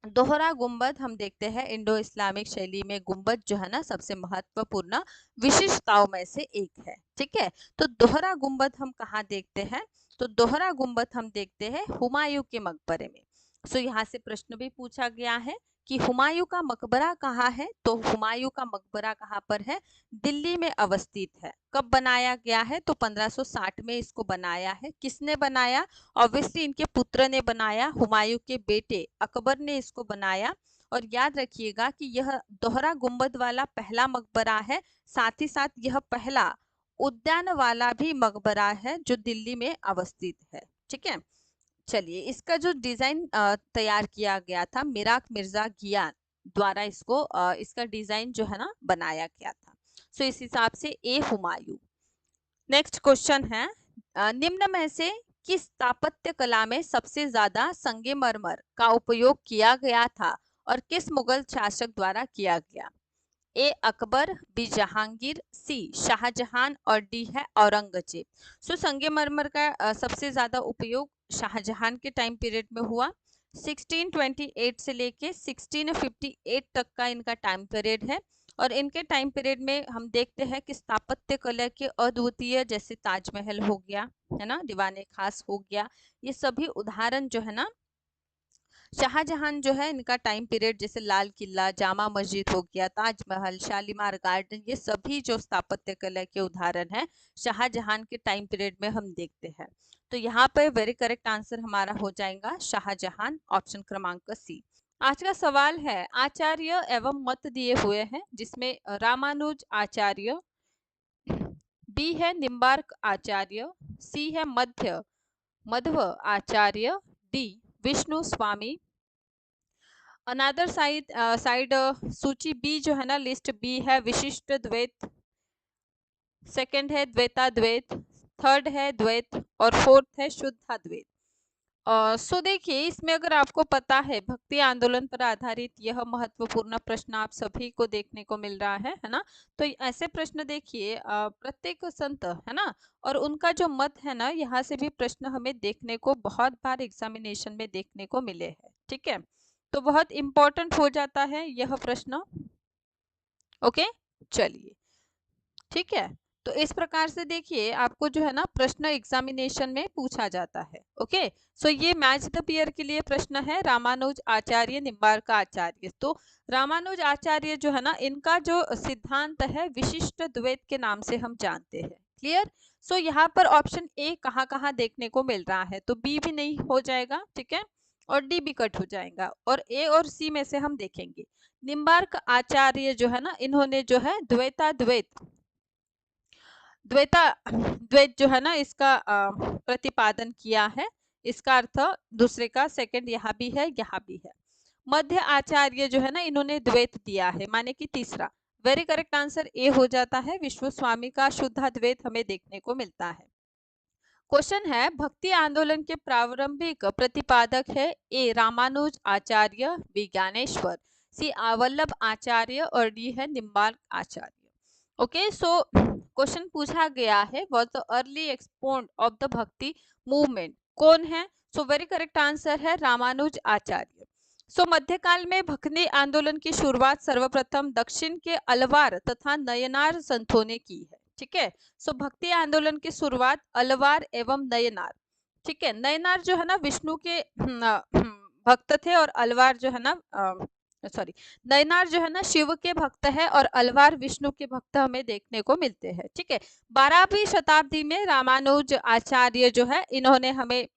दोहरा गुंबद हम देखते हैं इंडो इस्लामिक शैली में गुंबद जो है ना सबसे महत्वपूर्ण विशिष्टताओं में से एक है। ठीक है, तो दोहरा गुंबद हम कहाँ देखते हैं? तो दोहरा गुंबद हम देखते हैं हुमायूं के मकबरे में। सो यहाँ से प्रश्न भी पूछा गया है कि हुमायूं का मकबरा कहाँ है, तो हुमायूं का मकबरा कहाँ पर है? दिल्ली में अवस्थित है। कब बनाया गया है? तो 1560 में इसको बनाया है। किसने बनाया? ऑब्वियसली इनके पुत्र ने बनाया, हुमायूं के बेटे अकबर ने इसको बनाया। और याद रखिएगा कि यह दोहरा गुंबद वाला पहला मकबरा है, साथ ही साथ यह पहला उद्यान वाला भी मकबरा है जो दिल्ली में अवस्थित है। ठीक है, चलिए इसका जो डिजाइन तैयार किया गया था मिराक मिर्जा गियान द्वारा, इसको इसका डिजाइन जो है ना बनाया गया था। सो इस हिसाब से ए हुमायूं। नेक्स्ट क्वेश्चन है, निम्न में से किस स्थापत्य कला में सबसे ज्यादा संगमरमर का उपयोग किया गया था और किस मुगल शासक द्वारा किया गया? ए अकबर, बी जहांगीर, सी शाहजहां और डी है औरंगजेब। सो संगमरमर का सबसे ज्यादा उपयोग शाहजहां के टाइम पीरियड में हुआ। 1628 से लेके 1658 तक का इनका टाइम पीरियड है। और इनके टाइम पीरियड में हम देखते हैं कि स्थापत्य कला के अद्वितीय, जैसे ताजमहल हो गया है ना, दीवाने खास हो गया, ये सभी उदाहरण जो है ना शाहजहां जो है इनका टाइम पीरियड, जैसे लाल किला, जामा मस्जिद हो गया, ताजमहल, शालीमार गार्डन, ये सभी जो स्थापत्य कला के उदाहरण है शाहजहां के टाइम पीरियड में हम देखते हैं। तो यहाँ पर वेरी करेक्ट आंसर हमारा हो जाएगा शाहजहां, ऑप्शन क्रमांक सी। आज का सवाल है, आचार्य एवं मत दिए हुए हैं जिसमें रामानुज आचार्य, बी है निम्बार्क आचार्य, सी है मध्व आचार्य, डी विष्णु स्वामी। अनदर साइड सूची बी जो है ना, लिस्ट बी है विशिष्ट द्वैत, सेकंड है द्वैताद्वैत, थर्ड है द्वैत और फोर्थ है शुद्धाद्वैत। सो देखिए इसमें अगर आपको पता है भक्ति आंदोलन पर आधारित यह महत्वपूर्ण प्रश्न आप सभी को देखने को मिल रहा है ना, तो ऐसे प्रश्न देखिए प्रत्येक संत है ना, और उनका जो मत है ना, यहाँ से भी प्रश्न हमें देखने को बहुत बार एग्जामिनेशन में देखने को मिले हैं। ठीक है, तो बहुत इंपॉर्टेंट हो जाता है यह प्रश्न। ओके, चलिए ठीक है, तो इस प्रकार से देखिए आपको जो है ना प्रश्न एग्जामिनेशन में पूछा जाता है। ओके, सो ये मैच द पेयर के लिए प्रश्न है रामानुज आचार्य निम्बार्क आचार्य। तो रामानुज आचार्य जो है ना, इनका जो सिद्धांत है विशिष्ट द्वैत के नाम से हम जानते हैं। क्लियर? सो यहाँ पर ऑप्शन ए कहाँ कहाँ देखने को मिल रहा है, तो बी भी नहीं हो जाएगा, ठीक है, और डी भी कट हो जाएगा, और ए और सी में से हम देखेंगे। निम्बार्क आचार्य जो है ना, इन्होंने जो है द्वैत जो है ना, इसका प्रतिपादन किया है। इसका अर्थ दूसरे का सेकंड यहाँ भी है, यहाँ भी है। मध्य आचार्य जो है ना, इन्होंने द्वैत दिया है, माने कि तीसरा। वेरी करेक्ट आंसर ए हो जाता है। विश्व स्वामी का शुद्ध अद्वैत हमें देखने को मिलता है। क्वेश्चन है, भक्ति आंदोलन के प्रारंभिक प्रतिपादक है ए रामानुज आचार्य, बी ज्ञानेश्वर, सी वल्लभ आचार्य, और डी है निम्बार्क आचार्य। ओके, सो क्वेश्चन पूछा गया है, what the early exponent of the भक्ति मूवमेंट, कौन है? सो वेरी करेक्ट आंसर है रामानुज आचार्य। सो मध्यकाल में भक्ति आंदोलन की शुरुआत सर्वप्रथम दक्षिण के अलवार तथा नयनार संतों ने की है, ठीक है। सो भक्ति आंदोलन की शुरुआत अलवार एवं नयनार, ठीक है। नयनार जो है ना विष्णु के भक्त थे, और अलवार जो है ना सॉरी नयनार जो है ना शिव के भक्त है, और अलवार विष्णु के भक्त हमें देखने को मिलते हैं, ठीक है। 12वीं शताब्दी में रामानुज आचार्य जो है, इन्होंने हमें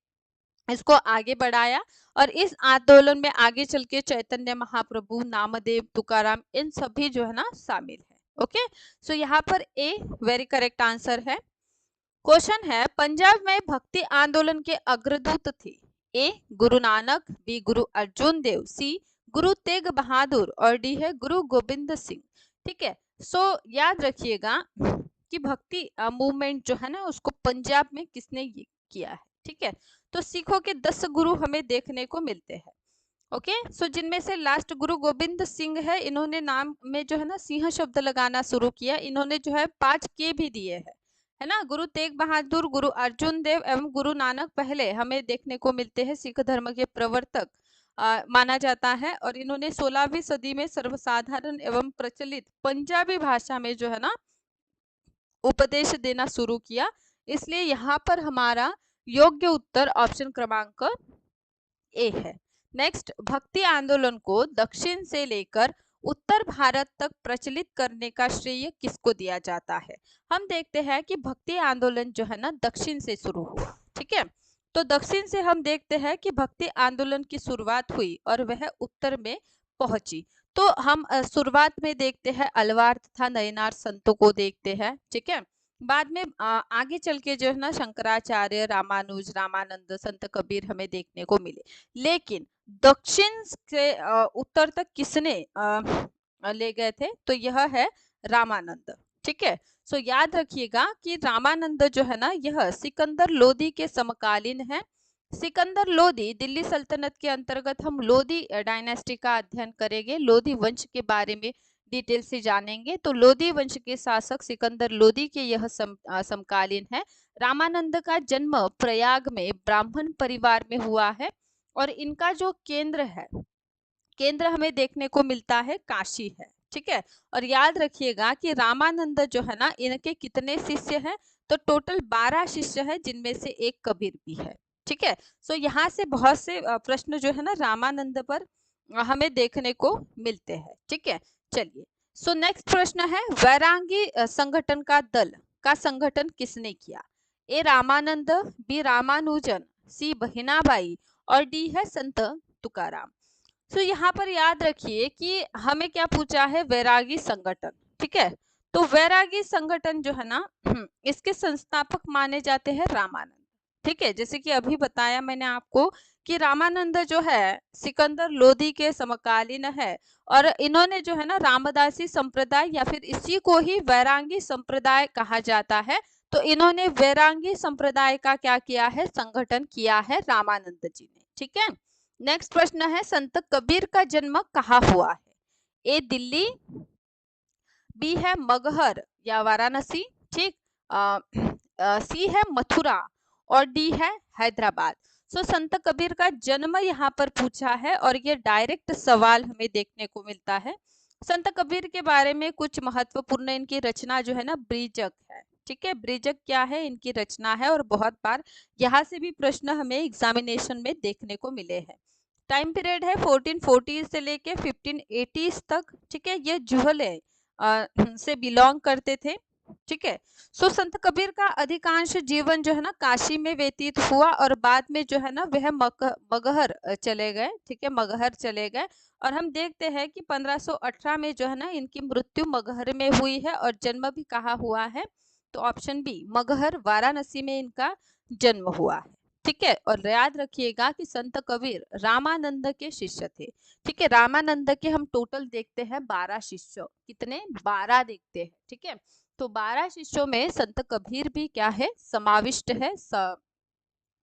इसको आगे बढ़ाया, और इस आंदोलन में आगे चल के चैतन्य महाप्रभु, नामदेव, तुकाराम, इन सभी जो है ना शामिल है। ओके, सो यहाँ पर ए वेरी करेक्ट आंसर है। क्वेश्चन है, पंजाब में भक्ति आंदोलन के अग्रदूत थे ए गुरु नानक, बी गुरु अर्जुन देव, सी गुरु तेग बहादुर, और डी है गुरु गोविंद सिंह, ठीक है। सो याद रखिएगा कि भक्ति मूवमेंट जो है ना, उसको पंजाब में किसने ये किया है, ठीक है। तो सिखों के 10 गुरु हमें देखने को मिलते हैं। ओके, सो जिनमें से लास्ट गुरु गोविंद सिंह है, इन्होंने नाम में जो है ना सिंह शब्द लगाना शुरू किया। इन्होंने जो है 5 के भी दिए हैं, है ना। गुरु तेग बहादुर, गुरु अर्जुन देव एवं गुरु नानक पहले हमें देखने को मिलते हैं, सिख धर्म के प्रवर्तक माना जाता है, और इन्होंने 16वीं सदी में सर्वसाधारण एवं प्रचलित पंजाबी भाषा में जो है ना उपदेश देना शुरू किया। इसलिए यहाँ पर हमारा योग्य उत्तर ऑप्शन क्रमांक ए है। नेक्स्ट, भक्ति आंदोलन को दक्षिण से लेकर उत्तर भारत तक प्रचलित करने का श्रेय किसको दिया जाता है? हम देखते हैं कि भक्ति आंदोलन जो है ना दक्षिण से शुरू हुआ, ठीक है। तो दक्षिण से हम देखते हैं कि भक्ति आंदोलन की शुरुआत हुई और वह उत्तर में पहुंची। तो हम शुरुआत में देखते हैं अलवार तथा नयनार संतों को देखते हैं, ठीक है। बाद में आगे चल के जो है ना शंकराचार्य, रामानुज, रामानंद, संत कबीर हमें देखने को मिले। लेकिन दक्षिण से उत्तर तक किसने ले गए थे? तो यह है रामानंद, ठीक है। सो याद रखिएगा कि रामानंद जो है ना, यह सिकंदर लोदी के समकालीन है। सिकंदर लोदी दिल्ली सल्तनत के अंतर्गत हम लोदी डायनेस्टी का अध्ययन करेंगे, लोदी वंश के बारे में डिटेल से जानेंगे। तो लोदी वंश के शासक सिकंदर लोदी के यह समकालीन है। रामानंद का जन्म प्रयाग में ब्राह्मण परिवार में हुआ है, और इनका जो केंद्र हमें देखने को मिलता है काशी है, ठीक है। और याद रखिएगा कि रामानंद जो है ना, इनके कितने शिष्य हैं? तो टोटल 12 शिष्य है, जिनमें से एक कबीर भी है, ठीक है। सो यहाँ से बहुत से प्रश्न जो है ना रामानंद पर हमें देखने को मिलते हैं, ठीक है। चलिए, सो नेक्स्ट प्रश्न है, वैरागी संगठन का संगठन किसने किया? ए रामानंद, बी रामानुजन, सी बहिनाबाई, और डी है संत तुकाराम। तो यहाँ पर याद रखिए कि हमें क्या पूछा है? वैरागी संगठन, ठीक है। तो वैरागी संगठन जो है ना इसके संस्थापक माने जाते हैं रामानंद, ठीक है। जैसे कि अभी बताया मैंने आपको कि रामानंद जो है सिकंदर लोदी के समकालीन है, और इन्होंने जो है ना रामदासी संप्रदाय, या फिर इसी को ही वैरागी संप्रदाय कहा जाता है। तो इन्होंने वैरागी संप्रदाय का क्या किया है? संगठन किया है रामानंद जी ने, ठीक है। नेक्स्ट प्रश्न है, संत कबीर का जन्म कहाँ हुआ है? ए दिल्ली, बी है मगहर या वाराणसी, ठीक, सी है मथुरा, और डी है हैदराबाद। सो संत कबीर का जन्म यहाँ पर पूछा है, और ये डायरेक्ट सवाल हमें देखने को मिलता है। संत कबीर के बारे में कुछ महत्वपूर्ण इनकी रचना जो है ना ब्रीजक है, ठीक है। ब्रीजक क्या है? इनकी रचना है, और बहुत बार यहाँ से भी प्रश्न हमें एग्जामिनेशन में देखने को मिले हैं। टाइम पीरियड है 1440 से लेके 1580 तक, ठीक है। ये जुहले से बिलोंग करते थे, ठीक है। सो संत कबीर का अधिकांश जीवन जो है ना काशी में व्यतीत हुआ और बाद में जो है ना वह मगहर चले गए। ठीक है, मगहर चले गए और हम देखते हैं कि 1518 में जो है ना इनकी मृत्यु मगहर में हुई है और जन्म भी कहाँ हुआ है, तो ऑप्शन बी मगहर वाराणसी में इनका जन्म हुआ है। ठीक है, और याद रखिएगा कि संत कबीर रामानंद के शिष्य थे। ठीक है, रामानंद के हम टोटल देखते हैं 12 शिष्य, कितने, 12 देखते हैं। ठीक है, तो 12 शिष्यों में संत कबीर भी क्या है, समाविष्ट है,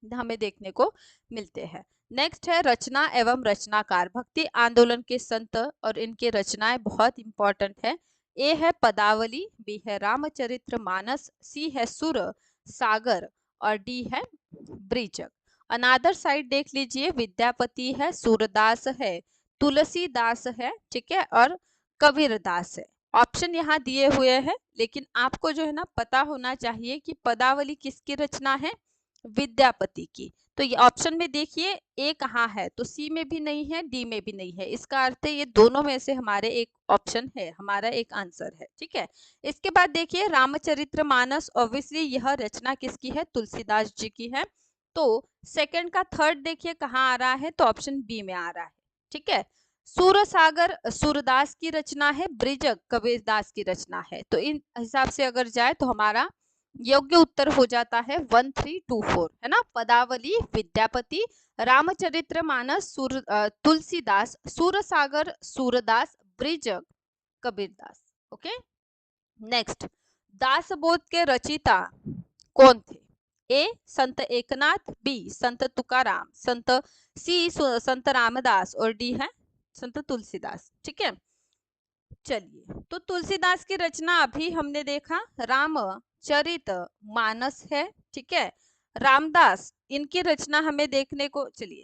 हमें देखने को मिलते हैं। नेक्स्ट है रचना एवं रचनाकार। भक्ति आंदोलन के संत और इनकी रचनाएं बहुत इंपॉर्टेंट है। ए है पदावली, बी है रामचरित्र मानस, सी है सुर सागर और डी है ब्रीजक। अनादर साइड देख लीजिए, विद्यापति है, सूरदास है, तुलसीदास है, ठीक है, और कबीरदास है। ऑप्शन यहाँ दिए हुए हैं, लेकिन आपको जो है ना पता होना चाहिए कि पदावली किसकी रचना है, विद्यापति की। तो ये ऑप्शन में देखिए ए कहाँ है, तो सी में भी नहीं है, डी में भी नहीं है। इसका अर्थ है ये दोनों में से हमारे एक ऑप्शन है, हमारा एक आंसर है। ठीक है, इसके बाद देखिए रामचरितमानस, ऑब्वियसली यह रचना किसकी है, तुलसीदास जी की है। तो सेकंड का थर्ड देखिए कहाँ आ रहा है, तो ऑप्शन बी में आ रहा है। ठीक है, सूरसागर सूरदास की रचना है, ब्रिजक कबीरदास की रचना है। तो इन हिसाब से अगर जाए तो हमारा योग्य उत्तर हो जाता है 1324, है ना। पदावली विद्यापति, रामचरितमानस तुलसीदास, सूरसागर सूरदास, ब्रिजक कबीरदास। ओके, नेक्स्ट, दासबोध के रचिता कौन थे? ए संत एकनाथ, बी संत तुकाराम, संत रामदास और डी है संत तुलसीदास। ठीक है, चलिए, तो तुलसीदास की रचना अभी हमने देखा रामचरित मानस है। ठीक है, रामदास इनकी रचना हमें देखने को, चलिए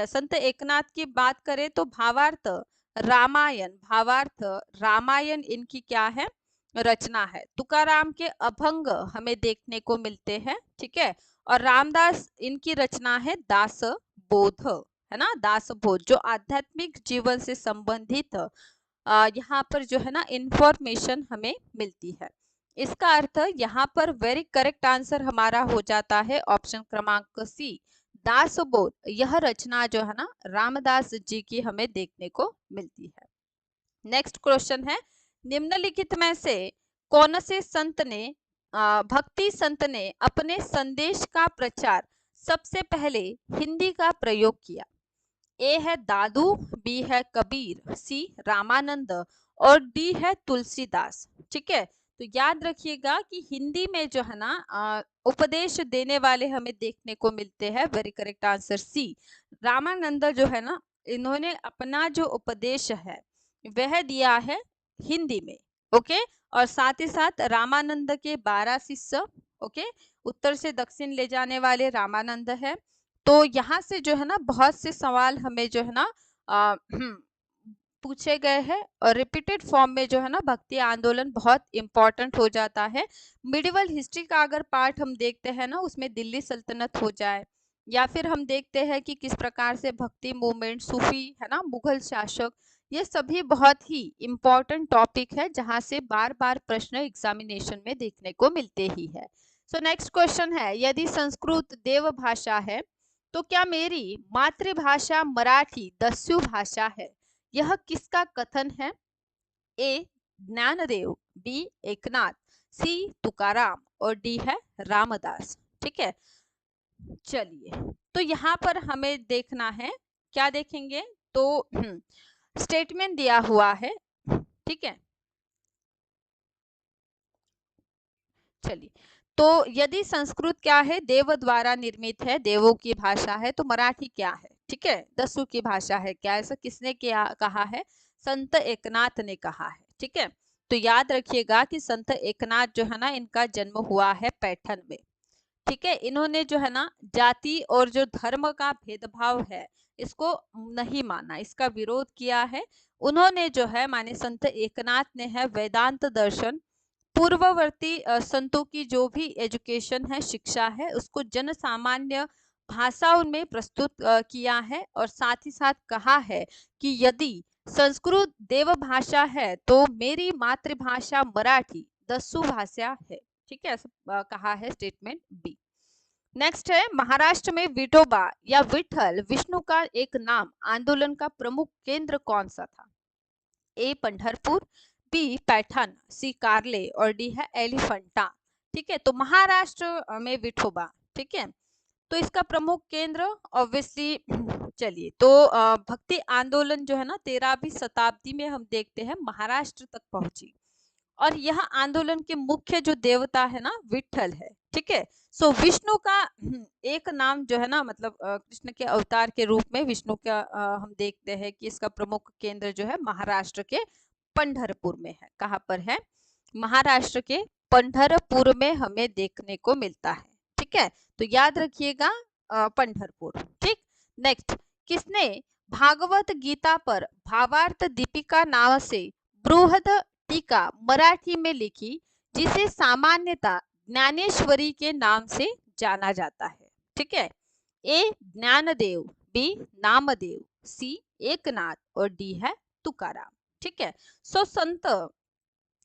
संत एकनाथ की बात करें तो भावार्थ रामायण इनकी क्या है, रचना है। तुकाराम के अभंग हमें देखने को मिलते हैं। ठीक है, और रामदास इनकी रचना है दास बोध, है ना, दास बोध, जो आध्यात्मिक जीवन से संबंधित यहाँ पर जो है ना इंफॉर्मेशन हमें मिलती है। इसका अर्थ यहाँ पर वेरी करेक्ट आंसर हमारा हो जाता है ऑप्शन क्रमांक सी, दासबोध। यह रचना जो है ना रामदास जी की हमें देखने को मिलती है। नेक्स्ट क्वेश्चन है, निम्नलिखित में से कौन से संत ने भक्ति संत ने अपने संदेश का प्रचार सबसे पहले हिंदी का प्रयोग किया? ए है दादू, बी है कबीर, सी रामानंद और डी है तुलसीदास। ठीक है, तो याद रखिएगा कि हिंदी में जो है ना उपदेश देने वाले हमें देखने को मिलते हैं। Very correct answer C, Ramanand जो है ना, इन्होंने अपना जो उपदेश है वह दिया है हिंदी में। ओके, और साथ ही साथ रामानंद के 12 शिष्य, ओके, उत्तर से दक्षिण ले जाने वाले रामानंद है। तो यहाँ से जो है ना बहुत से सवाल हमें जो है ना पूछे गए हैं और रिपीटेड फॉर्म में जो है ना भक्ति आंदोलन बहुत इंपॉर्टेंट हो जाता है। मिडिवल हिस्ट्री का अगर पार्ट हम देखते हैं ना, उसमें दिल्ली सल्तनत हो जाए, या फिर हम देखते हैं कि किस प्रकार से भक्ति मूवमेंट, सूफी, है ना, मुगल शासक, ये सभी बहुत ही इम्पोर्टेंट टॉपिक है जहां से बार बार प्रश्न एग्जामिनेशन में देखने को मिलते ही है। सो नेक्स्ट क्वेश्चन है, यदि संस्कृत देव भाषा है तो क्या मेरी मातृभाषा मराठी दस्यु भाषा है? यह किसका कथन है? ए ज्ञानदेव, बी एकनाथ, सी तुकाराम और डी है रामदास। ठीक है, चलिए, तो यहाँ पर हमें देखना है, क्या देखेंगे, तो स्टेटमेंट दिया हुआ है। ठीक है, चलिए, तो यदि संस्कृत क्या है, देव द्वारा निर्मित है, देवों की भाषा है, तो मराठी क्या है? ठीक है, दस्यु की भाषा है क्या? ऐसा किसने क्या कहा है? संत एकनाथ ने कहा है। ठीक है, तो याद रखिएगा कि संत एकनाथ जो है ना इनका जन्म हुआ है पैठण में। ठीक है, इन्होंने जो है ना जाति और जो धर्म का भेदभाव है इसको नहीं माना, इसका विरोध किया है। उन्होंने जो है माने संत एकनाथ ने है वेदांत दर्शन, पूर्ववर्ती संतों की जो भी एजुकेशन है, शिक्षा है, उसको जन सामान्य भाषा उनमें प्रस्तुत किया है और साथ ही साथ कहा है कि यदि संस्कृत देव भाषा है तो मेरी मातृभाषा मराठी दस्यु भाषा है। ठीक है, ऐसा कहा है स्टेटमेंट बी। नेक्स्ट है, महाराष्ट्र में विठोबा या विठल विष्णु का एक नाम आंदोलन का प्रमुख केंद्र कौन सा था? ए पंढरपुर, बी पैठण, सी कार्ले और डी है एलिफंटा। ठीक है, तो महाराष्ट्र में विठोबा। ठीक है, तो इसका प्रमुख केंद्र ऑब्वियसली चलिए, तो भक्ति आंदोलन जो है ना 13वीं शताब्दी में हम देखते हैं महाराष्ट्र तक पहुंची, और यह आंदोलन के मुख्य जो देवता है ना विठल है। ठीक है, सो विष्णु का एक नाम जो है ना, मतलब कृष्ण के अवतार के रूप में विष्णु का हम देखते हैं कि इसका प्रमुख केंद्र जो है महाराष्ट्र के पंढरपुर में है। कहाँ पर है? महाराष्ट्र के पंढरपुर में हमें देखने को मिलता है। ठीक है, तो याद रखिएगा पंढरपुर। ठीक, नेक्स्ट, किसने भागवत गीता पर भावार्थ दीपिका नाम से बृहद टीका मराठी में लिखी, जिसे सामान्यतः ज्ञानेश्वरी के नाम से जाना जाता है? ठीक है, ए ज्ञानदेव, बी नामदेव, सी एकनाथ और डी है तुकाराम। ठीक है, सो संत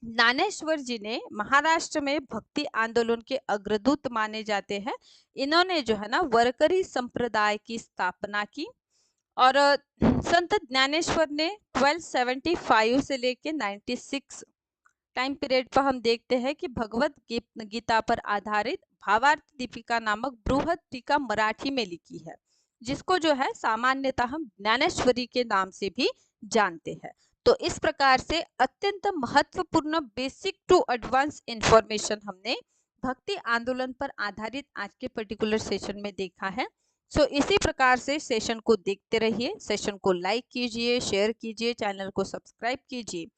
ज्ञानेश्वर जी ने महाराष्ट्र में भक्ति आंदोलन के अग्रदूत माने जाते हैं। इन्होंने जो है ना वरकरी संप्रदाय की स्थापना की, और संत ज्ञानेश्वर ने 1275 से लेके 96 टाइम पीरियड पर हम देखते हैं कि भगवत गीता पर आधारित भावार्थ दीपिका नामक बृहद टीका मराठी में लिखी है, जिसको जो है सामान्यतः हम ज्ञानेश्वरी के नाम से भी जानते हैं। तो इस प्रकार से अत्यंत महत्वपूर्ण बेसिक टू एडवांस इंफॉर्मेशन हमने भक्ति आंदोलन पर आधारित आज के पर्टिकुलर सेशन में देखा है। सो इसी प्रकार से सेशन को देखते रहिए, सेशन को लाइक कीजिए, शेयर कीजिए, चैनल को सब्सक्राइब कीजिए।